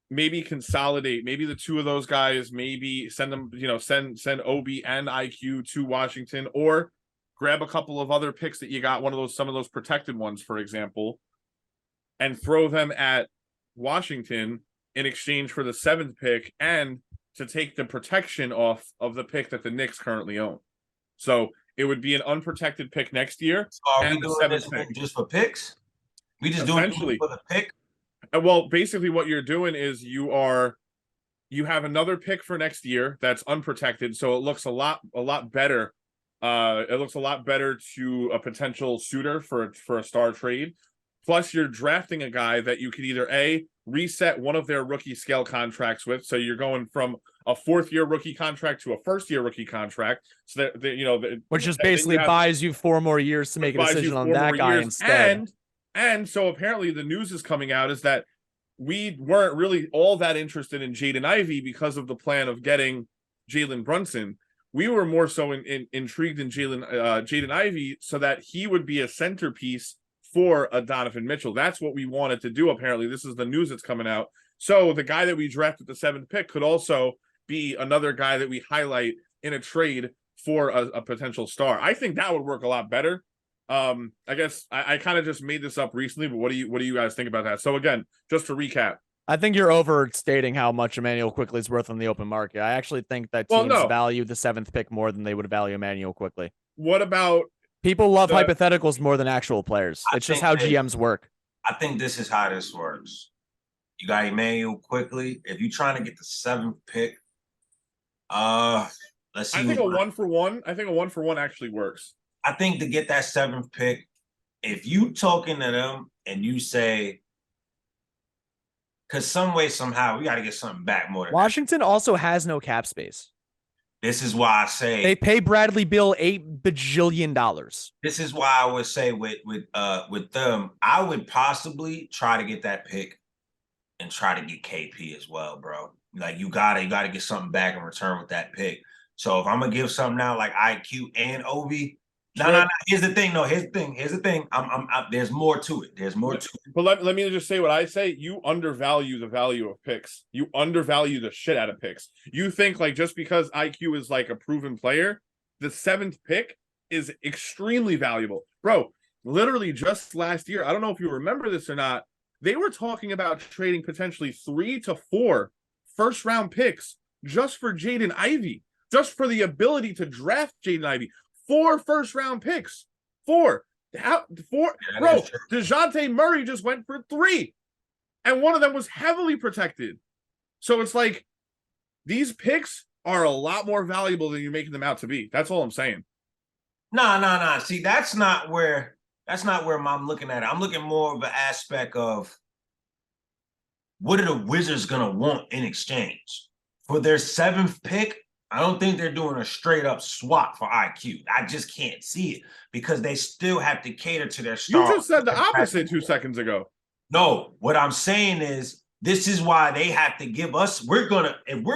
maybe consolidate, maybe the 2 of those guys, maybe send them, you know, send Obi and IQ to Washington, or grab a couple of other picks that you got, some of those protected ones, for example, and throw them at Washington in exchange for the 7th pick and to take the protection off of the pick that the Knicks currently own. So it would be an unprotected pick next year. So are we doing this just for picks? We just doing it for the pick? Well, basically what you're doing is you have another pick for next year that's unprotected, so it looks a lot better. It looks a lot better to a potential suitor for a star trade Plus, you're drafting a guy that you could either reset one of their rookie scale contracts with, so you're going from a 4th-year rookie contract to a 1st-year rookie contract. So that which just basically buys you 4 more years to make a decision on that guy instead. And so apparently the news is coming out is that we weren't really all that interested in Jaden Ivey because of the plan of getting Jalen Brunson. We were more so intrigued in Jaden Ivey so that he would be a centerpiece for a Donovan Mitchell. That's what we wanted to do. Apparently, this is the news that's coming out. So the guy that we drafted the 7th pick could also be another guy that we highlight in a trade for a potential star. I think that would work a lot better. I guess I kind of just made this up recently, but what do you guys think about that? So again, just to recap, I think you're overstating how much Emmanuel Quickley is worth on the open market. I actually think that teams value the 7th pick more than they would value Emmanuel Quickley. What about people love hypotheticals more than actual players? It's just how GMs work. I think this is how this works. You got Emmanuel Quickley. If you're trying to get the 7th pick, let's see. I think a 1-for-1. I think a 1-for-1 actually works. I think to get that 7th pick, if you talking to them and you say, because some way, somehow, we got to get something back more than Washington also has no cap space. This is why I say they pay Bradley Beal $8 bajillion. This is why I would say with them, I would possibly try to get that pick and try to get KP as well, bro. Like you gotta get something back in return with that pick. So if I'm gonna give something out like IQ and Obi, no. Here's the thing. There's more to it. There's more to it. But let me just say what I say. You undervalue the value of picks. You undervalue the shit out of picks. You think like just because IQ is like a proven player, the 7th pick is extremely valuable. Bro, literally just last year, I don't know if you remember this or not, they were talking about trading potentially 3 to 4 first-round picks just for Jaden Ivey, just for the ability to draft Jaden Ivey. 4 first-round picks. 4. Bro, DeJounte Murray just went for 3. And one of them was heavily protected. So it's like, these picks are a lot more valuable than you're making them out to be. That's all I'm saying. No. See, that's not where I'm looking at it. I'm looking more of an aspect of what are the Wizards going to want in exchange? For their 7th pick, I don't think they're doing a straight up swap for IQ. I just can't see it because they still have to cater to their stars. You just said the opposite 2 seconds ago. No, what I'm saying is this is why they have to give us. If we're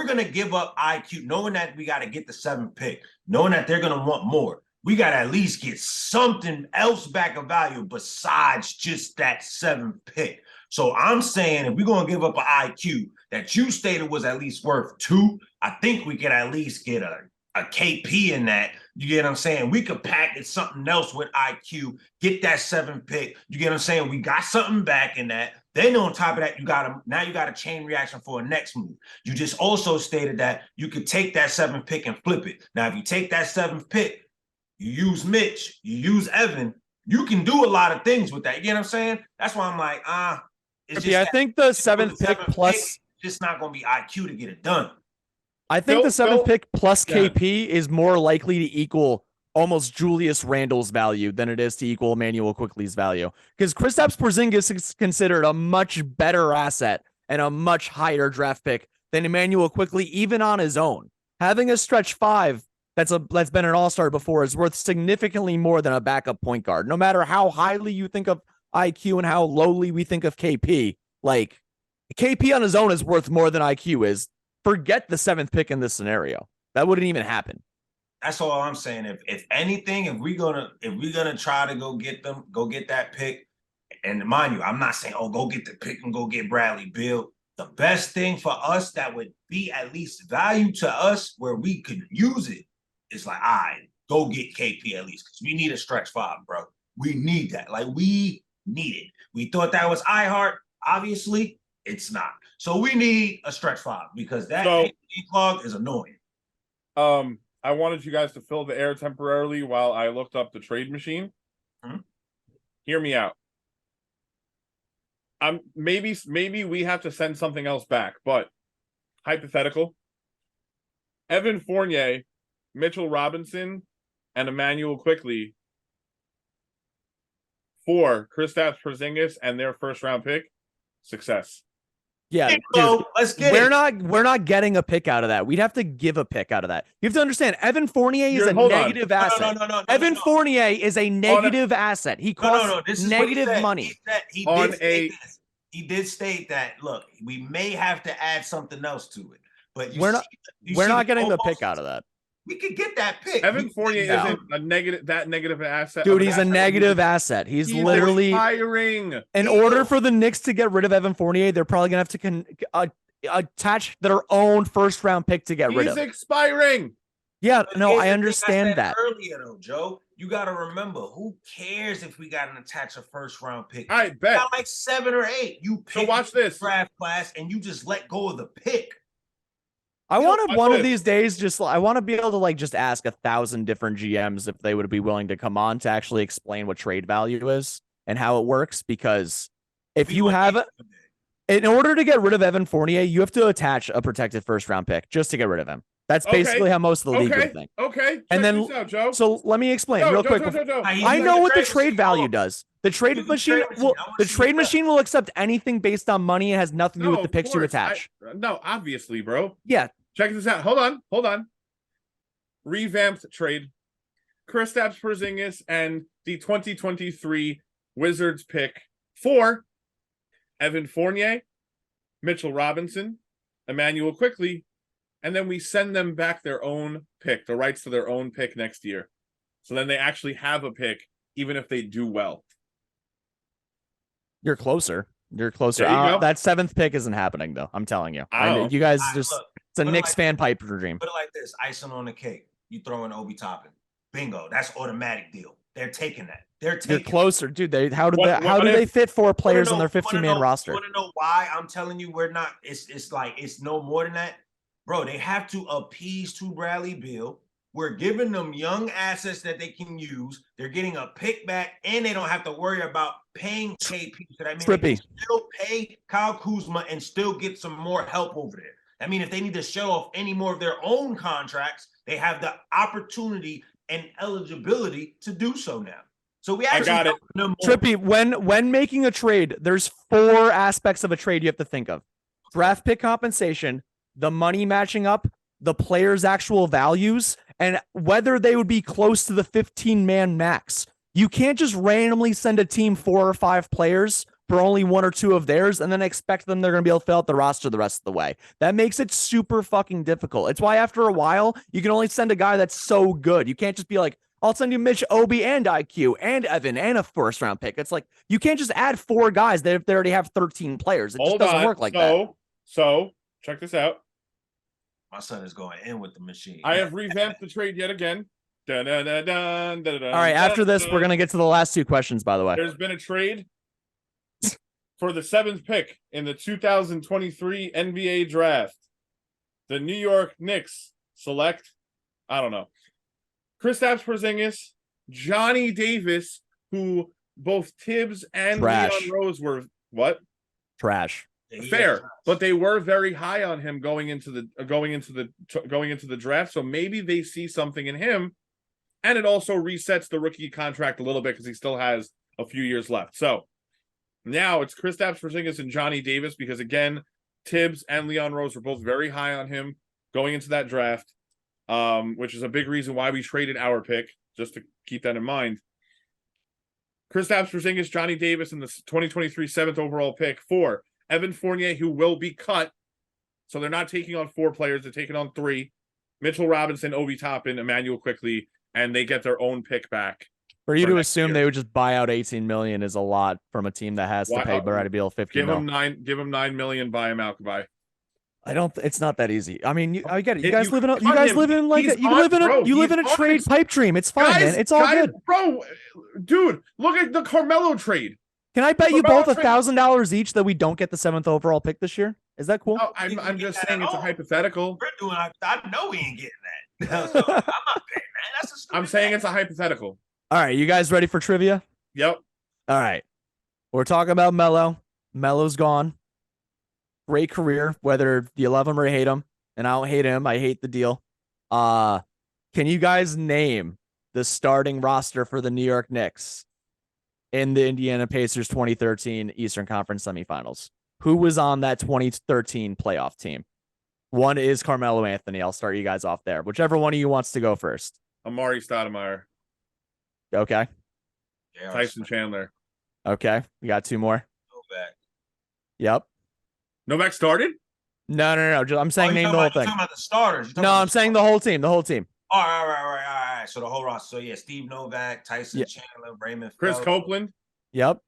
gonna give up IQ, knowing that we got to get the 7th pick, knowing that they're gonna want more, we got to at least get something else back of value besides just that 7th pick. So I'm saying if we're going to give up an IQ that you stated was at least worth 2, I think we could at least get a KP in that. You get what I'm saying? We could package something else with IQ, get that 7th pick. You get what I'm saying? We got something back in that. Then on top of that, you got a chain reaction for a next move. You just also stated that you could take that 7th pick and flip it. Now, if you take that 7th pick, you use Mitch, you use Evan, you can do a lot of things with that. You get what I'm saying? That's why I'm like, I think the 7th pick plus just not going to be IQ to get it done. I think the 7th pick plus KP is more likely to equal almost Julius Randle's value than it is to equal Emmanuel Quickley's value. Because Kristaps Porzingis is considered a much better asset and a much higher draft pick than Emmanuel Quickley, even on his own. Having a stretch 5 that's been an all-star before is worth significantly more than a backup point guard. No matter how highly you think of IQ and how lowly we think of KP, like KP on his own is worth more than IQ is. Forget the 7th pick in this scenario. That wouldn't even happen. That's all I'm saying. If anything, if we're gonna try to go get that pick, and mind you, I'm not saying, go get the pick and go get Bradley Beal. The best thing for us that would be at least value to us where we could use it is like, all right, go get KP at least, because we need a stretch 5, bro. We need that. Like, we need it. We thought that was iHeart. Obviously, it's not. So we need a stretch 5 because that KP clog is annoying. I wanted you guys to fill the air temporarily while I looked up the trade machine. Hear me out. Maybe we have to send something else back, but hypothetical. Evan Fournier, Mitchell Robinson, and Emmanuel Quickley for Kristaps Porzingis and their first round pick, success. Yeah, So dude, let's get we're it. not getting a pick out of that. We'd have to give a pick out of that. You have to understand, Evan Fournier is a Hold on. negative asset. No, Evan Fournier is a negative asset. He costs This is negative what he said. money. He did state this. He did state that. Look, we may have to add something else to it, but we're not getting the pick out of that. We could get that pick. Evan Fournier isn't a negative asset. Dude, he's a negative asset. He's literally expiring. In order for the Knicks to get rid of Evan Fournier, they're probably gonna have to attach their own first round pick to get rid of. He's expiring. Yeah, But no, here's I the thing understand said that. earlier though, Joe. You got to remember, who cares if we got to attach a first round pick? I bet. Got like 7 or 8. You pick watch this draft class and you just let go of the pick. I want to one of these days I want to be able to like just ask 1,000 different GMs if they would be willing to come on to actually explain what trade value is and how it works. Because if you have in order to get rid of Evan Fournier, you have to attach a protected first round pick just to get rid of him. That's basically how most of the league would think. Okay. And then, out, Joe. so let me explain real quick. I know what the trade value does. The trade machine will accept anything based on money. It has nothing to do with the picks you attach. No, obviously, bro. Yeah. Check this out. Hold on. Revamped trade. Kristaps Porzingis and the 2023 Wizards pick for Evan Fournier, Mitchell Robinson, Emmanuel Quickley, and then we send them back their own pick, the rights to their own pick next year. So then they actually have a pick, even if they do well. You're closer. That 7th pick isn't happening, though. I'm telling you. You guys it's a Knicks fan pipe dream. Put it like this: icing on the cake. You throw in Obi Toppin. Bingo. That's automatic deal. They're taking that. You're closer, dude. How do they fit 4 players on their 15-man roster? You want to know why I'm telling you we're not? It's no more than that, bro. They have to appease to Bradley Beal. We're giving them young assets that they can use. They're getting a pick back, and they don't have to worry about paying KP. So that means they can still pay Kyle Kuzma and still get some more help over there. I mean, if they need to show off any more of their own contracts, they have the opportunity and eligibility to do so now. So we actually got it. Trippy, when making a trade, there's 4 aspects of a trade you have to think of: draft pick compensation, the money matching up, the players' actual values, and whether they would be close to the 15-man max. You can't just randomly send a team 4 or 5 players for only 1 or 2 of theirs and then expect they're going to be able to fill out the roster the rest of the way. That makes it super fucking difficult. It's why after a while, you can only send a guy that's so good. You can't just be like, I'll send you Mitch, Obi, and IQ, and Evan, and a first-round pick. It's like, you can't just add 4 guys if they already have 13 players. It just doesn't work like that. So, check this out. My son is going in with the machine. I have revamped the trade yet again. All right, after this, we're going to get to the last 2 questions, by the way. There's been a trade for the 7th pick in the 2023 NBA draft. The New York Knicks select, I don't know, Kristaps Porzingis, Johnny Davis, who both Tibbs and Leon Rose were what? Trash. Fair, but they were very high on him going into the draft. So maybe they see something in him, and it also resets the rookie contract a little bit because he still has a few years left. So now it's Kristaps Porzingis and Johnny Davis because again, Tibbs and Leon Rose were both very high on him going into that draft, which is a big reason why we traded our pick. Just to keep that in mind. Kristaps Porzingis, Johnny Davis, and the 2023 7th overall pick for Evan Fournier, who will be cut. So they're not taking on 4 players. They're taking on 3. Mitchell Robinson, Obi Toppin, Emmanuel Quickley, and they get their own pick back. For you to assume they would just buy out $18 million is a lot from a team that has to pay Bradley Beal $50 million. Give him $9 million, buy him out, goodbye. It's not that easy. I mean, I get it. You live in a trade pipe dream. It's fine, man. It's all good. Bro, dude, look at the Carmelo trade. Can I bet you both $1,000 each that we don't get the 7th overall pick this year? Is that cool? No, I'm just saying it's a hypothetical. I know we ain't getting that. So I'm not paying, man. I'm saying it's a hypothetical. All right, you guys ready for trivia? Yep. All right. We're talking about Melo. Melo's gone. Great career, whether you love him or hate him. And I don't hate him. I hate the deal. Can you guys name the starting roster for the New York Knicks? in the Indiana Pacers 2013 Eastern Conference semifinals? Who was on that 2013 playoff team? One is Carmelo Anthony. I'll start you guys off there. Whichever one of you wants to go first. Amari Stoudemire, Okay. Yeah, Tyson Chandler. Okay. We got two more. Novak. Yep. Novak started? No. I'm saying name the whole thing. You're talking about the starters. No, I'm saying the whole team. The whole team. All right. So the whole roster. So yeah, Steve Novak, Tyson Chandler, Raymond Chris Fellows, Copeland, Yep.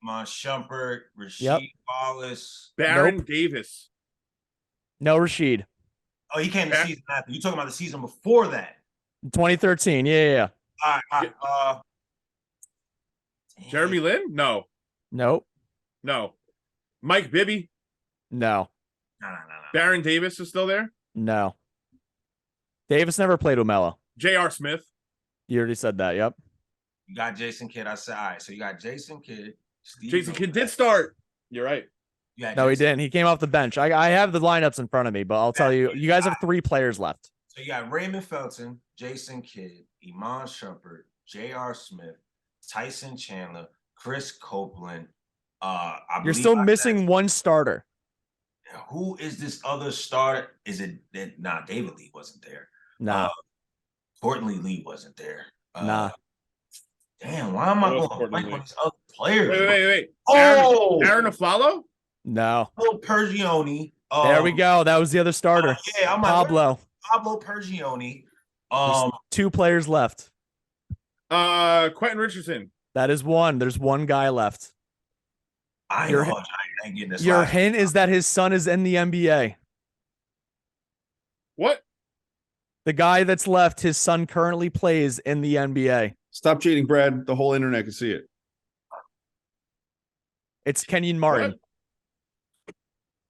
Mon Shumpert, Rasheed Yep. Wallace. Baron Nope. Davis. No, Rashid. Oh, he came the season after. You talking about the season before that? 2013. Yeah. All right. Jeremy Lin? No. Nope. Mike Bibby. No. No. Baron Davis is still there. No. Davis never played with Melo. J.R. Smith. You already said that. Yep. You got Jason Kidd. I said, all right. So you got Jason Kidd. Steve Jason Kidd Novak. did start. You're right. You got No, he Jason- didn't. He came off the bench. I have the lineups in front of me, but I'll tell you, you guys have 3 players left. So you got Raymond Felton, Jason Kidd, Iman Shumpert, J.R. Smith, Tyson Chandler, Chris Copeland. You're still missing one starter. Who is this other starter? Is it nah? David Lee wasn't there. Nah. Courtney Lee wasn't there. Nah. Damn, why am I What was going Courtney blank Lee? on these other players? Wait. Oh, Aaron Aflalo? No. Pablo Pergioni. There we go. That was the other starter. Yeah, I'm Pablo. like, Pablo Pergioni. There's 2 players left. Quentin Richardson. That is one. There's one guy left. I ain't getting this. Your live. hint is that his son is in the NBA. What? The guy that's left, his son currently plays in the NBA. Stop cheating, Brad. The whole internet can see it. It's Kenyon Martin.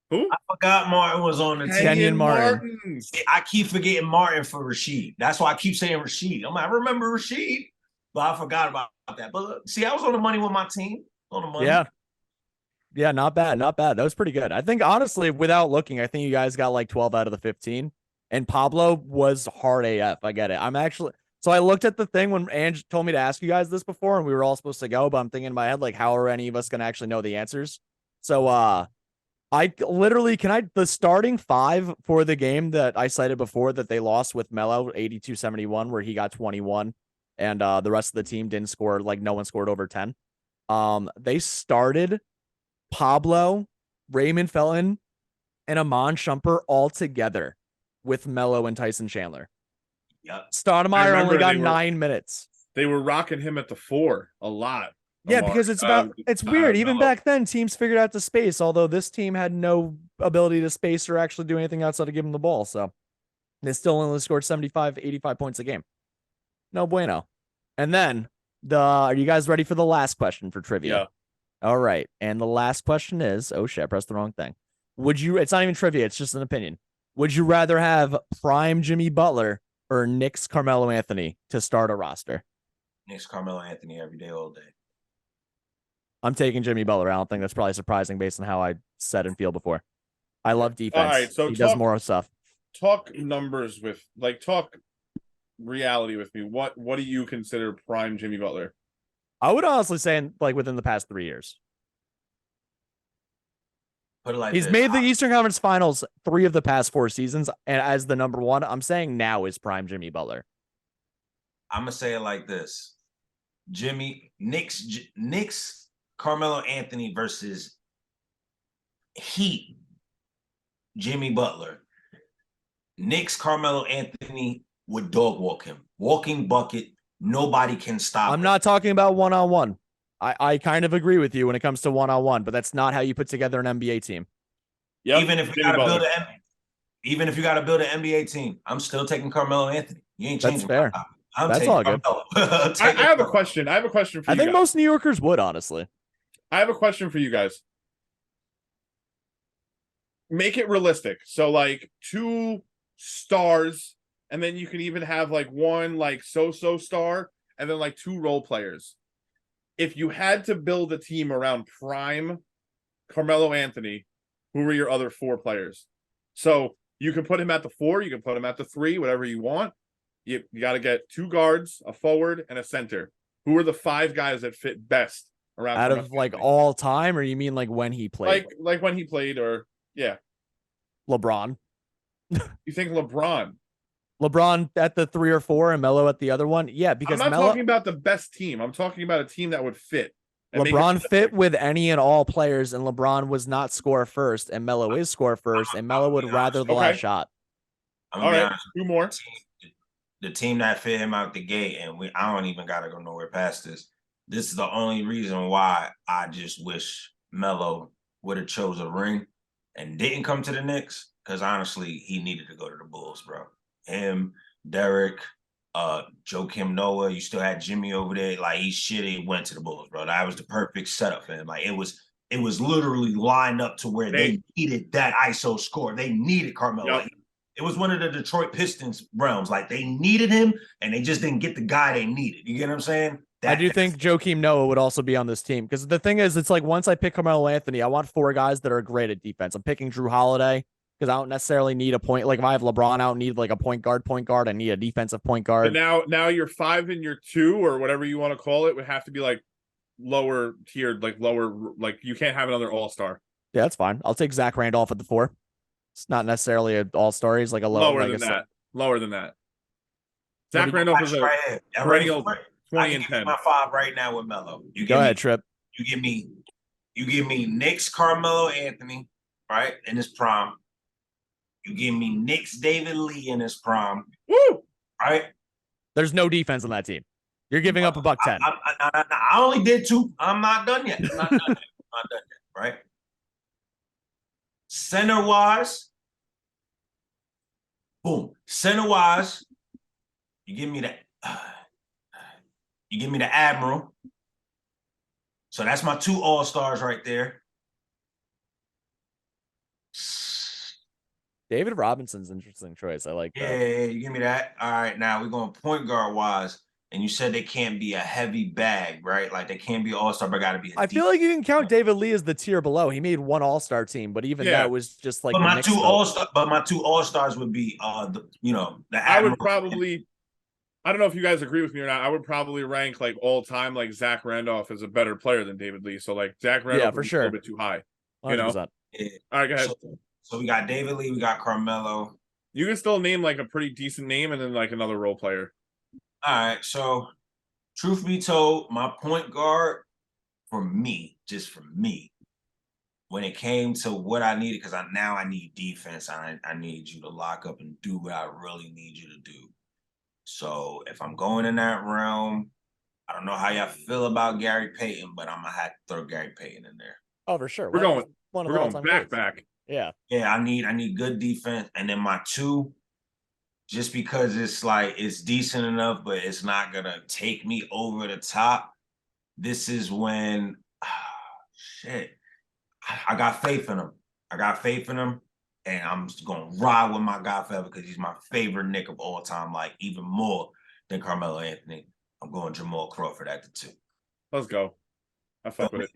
Who? I forgot Martin was on the team. Kenyon Martin. I keep forgetting Martin for Rasheed. That's why I keep saying Rasheed. I remember Rasheed, but I forgot about that. But look, see, I was on the money with my team. On the money. Yeah, not bad. That was pretty good. I think, honestly, without looking, I think you guys got like 12 out of the 15. And Pablo was hard AF. I get it. So I looked at the thing when Ange told me to ask you guys this before, and we were all supposed to go, but I'm thinking in my head, like, how are any of us going to actually know the answers? So I literally, the starting 5 for the game that I cited before that they lost with Melo, 82-71, where he got 21, and the rest of the team didn't score, like no one scored over 10. They started Pablo, Raymond Felton, and Iman Shumpert all together with Melo and Tyson Chandler. Yep. Stoudemire only got 9 minutes. They were rocking him at the 4 a lot. Yeah, because it's weird. Even back then, teams figured out the space, although this team had no ability to space or actually do anything outside of give them the ball. So they still only scored 75, 85 points a game. No bueno. And then are you guys ready for the last question for trivia? Yeah. All right. And the last question is, oh shit, I pressed the wrong thing. It's not even trivia, it's just an opinion. Would you rather have prime Jimmy Butler or Knicks Carmelo Anthony to start a roster? Knicks Carmelo Anthony every day, all day. I'm taking Jimmy Butler. I don't think that's probably surprising based on how I said and feel before. I love defense. All right, so he does more stuff. Talk numbers talk reality with me. What do you consider prime Jimmy Butler? I would honestly say within the past 3 years. Put it like He's this. made the Eastern Conference Finals 3 of the past 4 seasons, and as the number 1, I'm saying now is prime Jimmy Butler. I'm gonna say it like this: Knicks, Carmelo Anthony versus Heat, Jimmy Butler. Knicks, Carmelo Anthony would dog walk him, walking bucket. Nobody can stop. I'm not talking about one-on-one. I kind of agree with you when it comes to one-on-one, but that's not how you put together an NBA team. Yep, Even if you got to build an NBA team, I'm still taking Carmelo Anthony. You ain't changing. That's fair. That's all good. I have a question. I think most New Yorkers would, honestly. I have a question for you guys. Make it realistic. So 2 stars, and then you can even have one so-so star, and then 2 role players. If you had to build a team around prime Carmelo Anthony, who are your other 4 players? So you can put him at the 4, you can put him at the 3, whatever you want. You got to get 2 guards, a forward, and a center. Who are the 5 guys that fit best around Out Carmelo of like Anthony? all time, or you mean like when he played? Like when he played, or yeah. LeBron. You think LeBron? LeBron at the 3 or 4 and Melo at the other one. Yeah, I'm because not Melo talking about the best team. I'm talking about a team that would fit. And make LeBron it fit with any and all players, and LeBron was not score first, and Melo is score first, and Melo would rather the last Okay. shot. I'm All gonna be right, honest. 2 more. The team that fit him out the gate, and I don't even gotta go nowhere past this. This is the only reason why I just wish Melo would have chose a ring and didn't come to the Knicks. Because honestly, he needed to go to the Bulls, bro. Him, Derek, Joakim Noah. You still had Jimmy over there. Like he shitty went to the Bulls, bro. That was the perfect setup for him. Like it was literally lined up to where they needed that ISO score. They needed Carmelo. Yep. Like, it was one of the Detroit Pistons realms. Like they needed him, and they just didn't get the guy they needed. You get what I'm saying? I do think Joakim Noah would also be on this team because the thing is, it's like once I pick Camelo Anthony, I want 4 guys that are great at defense. I'm picking Drew Holiday because I don't necessarily need a point. Like if I have LeBron, I don't need like a point guard. I need a defensive point guard. But now your 5 and your 2 or whatever you want to call it would have to be like lower tiered, like lower. Like you can't have another all-star. Yeah, that's fine. I'll take Zach Randolph at the 4. It's not necessarily an all-star. He's like a Lower than that. Lower than that. Zach Randolph is a perennial 20 and 10. My 5 right now with Melo. Go ahead, Trip. You give me Knicks Carmelo Anthony, right, in his prime. You give me Knicks David Lee in his prime. Woo! Right? There's no defense on that team. You're giving up $110. I only did 2. I'm not done yet. I'm not done yet. Right? Center-wise, boom. Center-wise, you give me the Admiral. So that's my 2 all-stars right there. David Robinson's an interesting choice. I like that. Yeah, you give me that. All right, now we're going point guard wise, and you said they can't be a heavy bag, right? Like they can't be all-star, but got to be. I feel like you can count David Lee as the tier below. He made 1 all-star team, but even that was just like. But my 2 all-stars would be the Admiral. I would probably. I don't know if you guys agree with me or not. I would probably rank like all time like Zach Randolph as a better player than David Lee. So like Zach Randolph, for sure, a little bit too high. 100%. You know. Yeah. All right, go ahead. So we got David Lee, we got Carmelo. You can still name like a pretty decent name and then like another role player. All right, so truth be told, my point guard just for me, when it came to what I needed, because I need defense. I need you to lock up and do what I really need you to do. So if I'm going in that realm, I don't know how y'all feel about Gary Payton, but I'm gonna have to throw Gary Payton in there. Oh, for sure. We're going back. Yeah, I need good defense, and then my 2, just because it's decent enough, but it's not gonna take me over the top. This is when, I got faith in him. And I'm just gonna ride with my guy forever because he's my favorite Knick of all time, like even more than Carmelo Anthony. I'm going Jamal Crawford at the 2. Let's go. I fuck with it.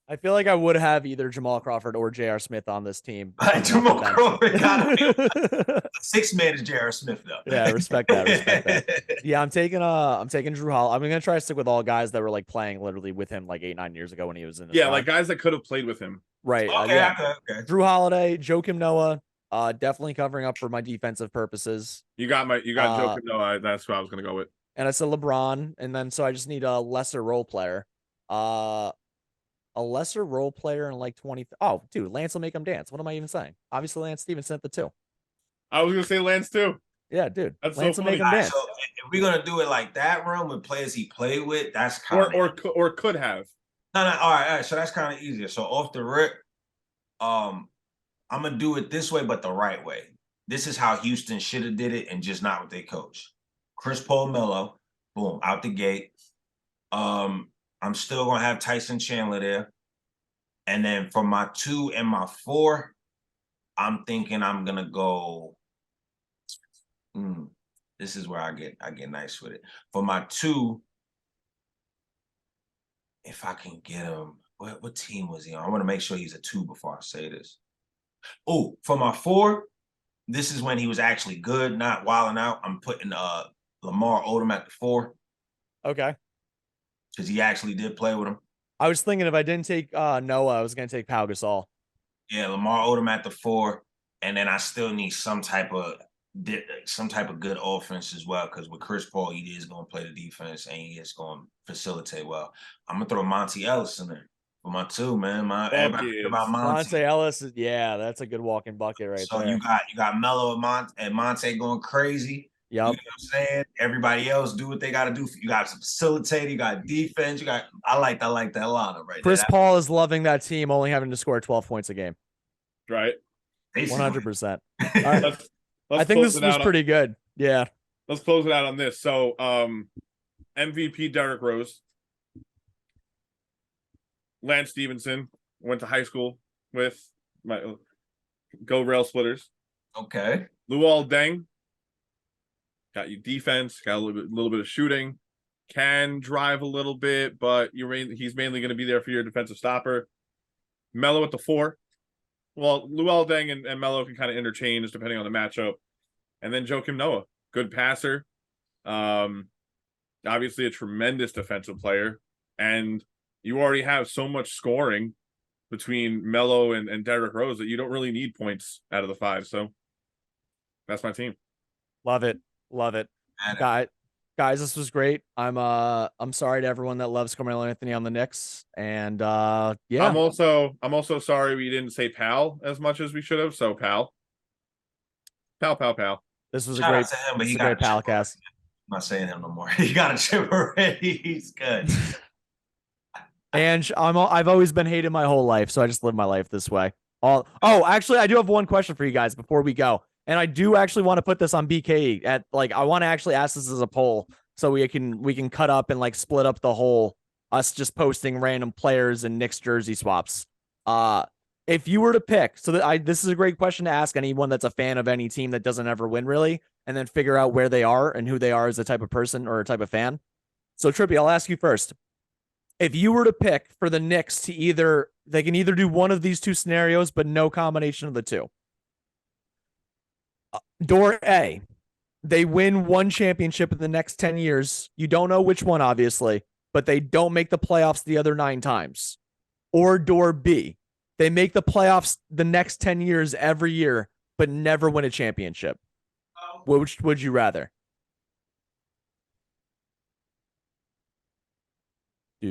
I feel like I would have either Jamal Crawford or J.R. Smith on this team. Jamal Crawford gotta be 6-man is J.R. Smith though. Yeah, respect that. Yeah, I'm taking Drew Holiday. I'm gonna try to stick with all guys that were like playing literally with him like 8-9 years ago when he was in his prime. Like guys that could have played with him. Right. Okay. Drew Holiday, Joakim Noah, definitely covering up for my defensive purposes. You got Joakim Noah. That's what I was gonna go with. And I said LeBron, and then so I just need a lesser role player. A lesser role player in like 20. Oh, dude, Lance will make him dance. What am I even saying? Obviously, Lance Stevenson at the 2. I was gonna say Lance too. Yeah, dude. That's Lance so will make him funny. dance. So if we're gonna do it like that, realm with players he played with, that's kind of or could have. No. All right. So that's kind of easier. So off the rip, I'm gonna do it this way, but the right way. This is how Houston should have did it, and just not with their coach. Chris Paul, Melo, boom, out the gate. I'm still gonna have Tyson Chandler there. And then for my 2 and my 4, I'm thinking I'm gonna go. This is where I get nice with it. For my 2, if I can get him, what team was he on? I want to make sure he's a 2 before I say this. Oh, for my 4, this is when he was actually good, not wilding out. I'm putting Lamar Odom at the 4. Okay. because he actually did play with him. I was thinking if I didn't take Noah, I was going to take Pau Gasol. Yeah, Lamar Odom at the 4, and then I still need some type of good offense as well. Because with Chris Paul, he is going to play the defense and he is going to facilitate well. I'm gonna throw Monty Ellis in there for my 2, man. Everybody about Monte Ellis is that's a good walking bucket right so there. you got Melo and Monte going crazy. Yep. You know what I'm saying? Everybody else do what they got to do. You got some facilitator, you got defense, I like that a lot right Chris there. Paul is loving that team only having to score 12 points a game. Right. 100%. Let's I think this was pretty good. Yeah. Let's close it out on this. So MVP Derrick Rose. Lance Stevenson went to high school with my Go Rail Splitters. Okay. Luol Deng got you defense, got a little bit of shooting, can drive a little bit, but he's mainly going to be there for your defensive stopper. Melo at the 4. Well, Luol Deng and Melo can kind of interchange depending on the matchup. And then Joakim Noah, good passer. Obviously a tremendous defensive player. And you already have so much scoring between Melo and Derrick Rose that you don't really need points out of the 5. So that's my team. Love it. Guys, this was great. I'm sorry to everyone that loves Camelo Anthony on the Knicks. And yeah. I'm also sorry we didn't say Pal as much as we should have. So Pal. This was Shout a out to him, but he got great Palcast. I'm not saying him no more. He got a chip already. He's good. And I've always been hated my whole life, so I just live my life this way. Actually, I do have one question for you guys before we go. And I do actually want to put this on BKE I want to actually ask this as a poll so we can cut up and like split up the whole us just posting random players and Knicks jersey swaps. If you were to pick, this is a great question to ask anyone that's a fan of any team that doesn't ever win really, and then figure out where they are and who they are as a type of person or a type of fan. So Trippy, I'll ask you first. If you were to pick for the Knicks to they can either do one of these 2 scenarios, but no combination of the 2. Door A, they win 1 championship in the next 10 years. You don't know which one, obviously, but they don't make the playoffs the other 9 times. Or door B, they make the playoffs the next 10 years every year, but never win a championship. Which would you rather? I'll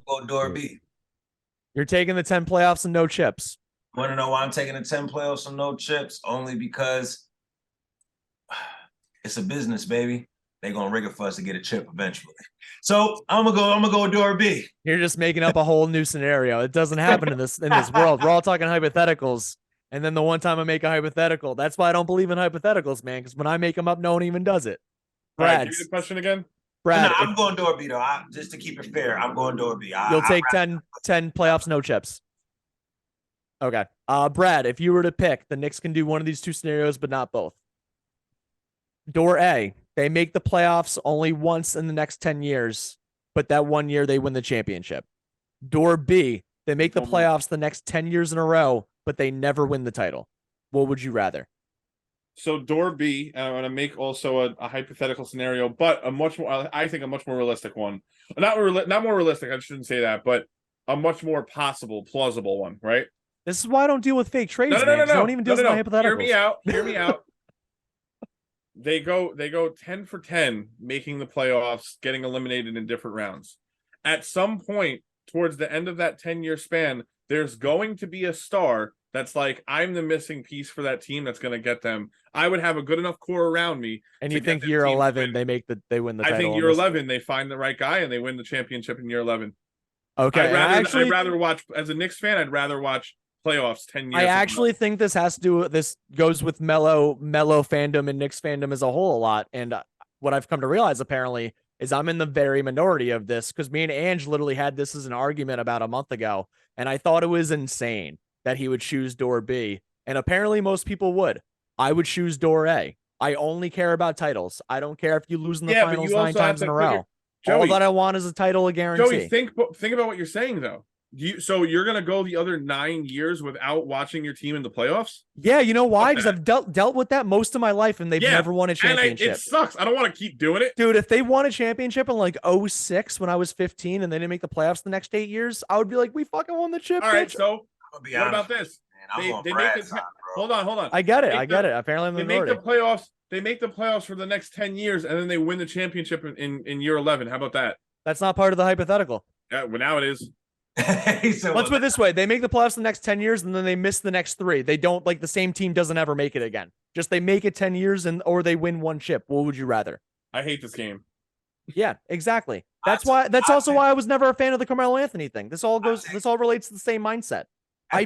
go door B. You're taking the 10 playoffs and no chips. Want to know why I'm taking the 10 playoffs and no chips? Only because it's a business, baby. They're gonna rig it for us to get a chip eventually. So I'm gonna go door B. You're just making up a whole new scenario. It doesn't happen in this world. We're all talking hypotheticals. And then the one time I make a hypothetical, that's why I don't believe in hypotheticals, man. Because when I make them up, no one even does it. Brad, give me the question again. Brad, no, I'm going door B though. Just to keep it fair, I'm going door B. You'll take 10 playoffs, no chips. Okay. Brad, if you were to pick, the Knicks can do one of these 2 scenarios, but not both. Door A, they make the playoffs only once in the next 10 years, but that 1 year they win the championship. Door B, they make the playoffs the next 10 years in a row, but they never win the title. What would you rather? So door B, and I'm going to make also a hypothetical scenario, but I think a much more realistic one. Not more realistic, I shouldn't say that, but a much more plausible one, right? This is why I don't deal with fake trades, man. No. Don't even deal with my hypotheticals. Hear me out. They go 10 for 10, making the playoffs, getting eliminated in different rounds. At some point towards the end of that 10-year span, there's going to be a star that's like, I'm the missing piece for that team that's going to get them. I would have a good enough core around me. And you think year 11 they win the title? I think year 11 they find the right guy and they win the championship in year 11. Okay. I'd rather watch, as a Knicks fan, I'd rather watch playoffs 10 years. I actually think this goes with Melo fandom and Knicks fandom as a whole a lot. And what I've come to realize apparently is I'm in the very minority of this, because me and Ange literally had this as an argument about a month ago. And I thought it was insane that he would choose door B. And apparently most people would. I would choose door A. I only care about titles. I don't care if you lose in the finals 9 times in a row. All that I want is a title, a guarantee. Joey, think about what you're saying though. So you're gonna go the other 9 years without watching your team in the playoffs? Yeah, you know why? Because that. I've dealt with that most of my life, and they've never won a championship. It sucks. I don't want to keep doing it. Dude, if they won a championship in like 06 when I was 15 and they didn't make the playoffs the next 8 years, I would be like, we fucking won the chip, All right, bitch. so What about this? They make the hold on. I get it. Apparently I'm the They make minority. the playoffs. They make the playoffs for the next 10 years, and then they win the championship in year 11. How about that? That's not part of the hypothetical. Yeah, well, now it is. Let's put it this way. They make the playoffs the next 10 years, and then they miss the next 3. They don't, like, the same team doesn't ever make it again. Just they make it 10 years or they win one chip. What would you rather? I hate this game. Yeah, exactly. That's also why I was never a fan of the Camelo Anthony thing. This all relates to the same mindset. I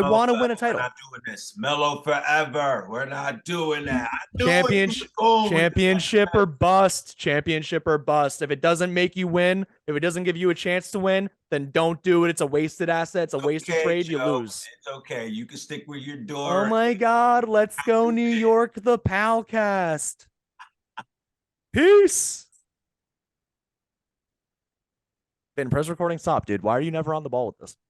want to win a title. We're not doing this. Melo forever. We're not doing that. Championship or bust. Championship or bust. If it doesn't make you win, if it doesn't give you a chance to win, then don't do it. It's a wasted asset. It's a wasted trade. You lose. It's okay. You can stick with your door. Oh my God. Let's go New York, the Palcast. Peace. Ben, press recording stop, dude. Why are you never on the ball with this?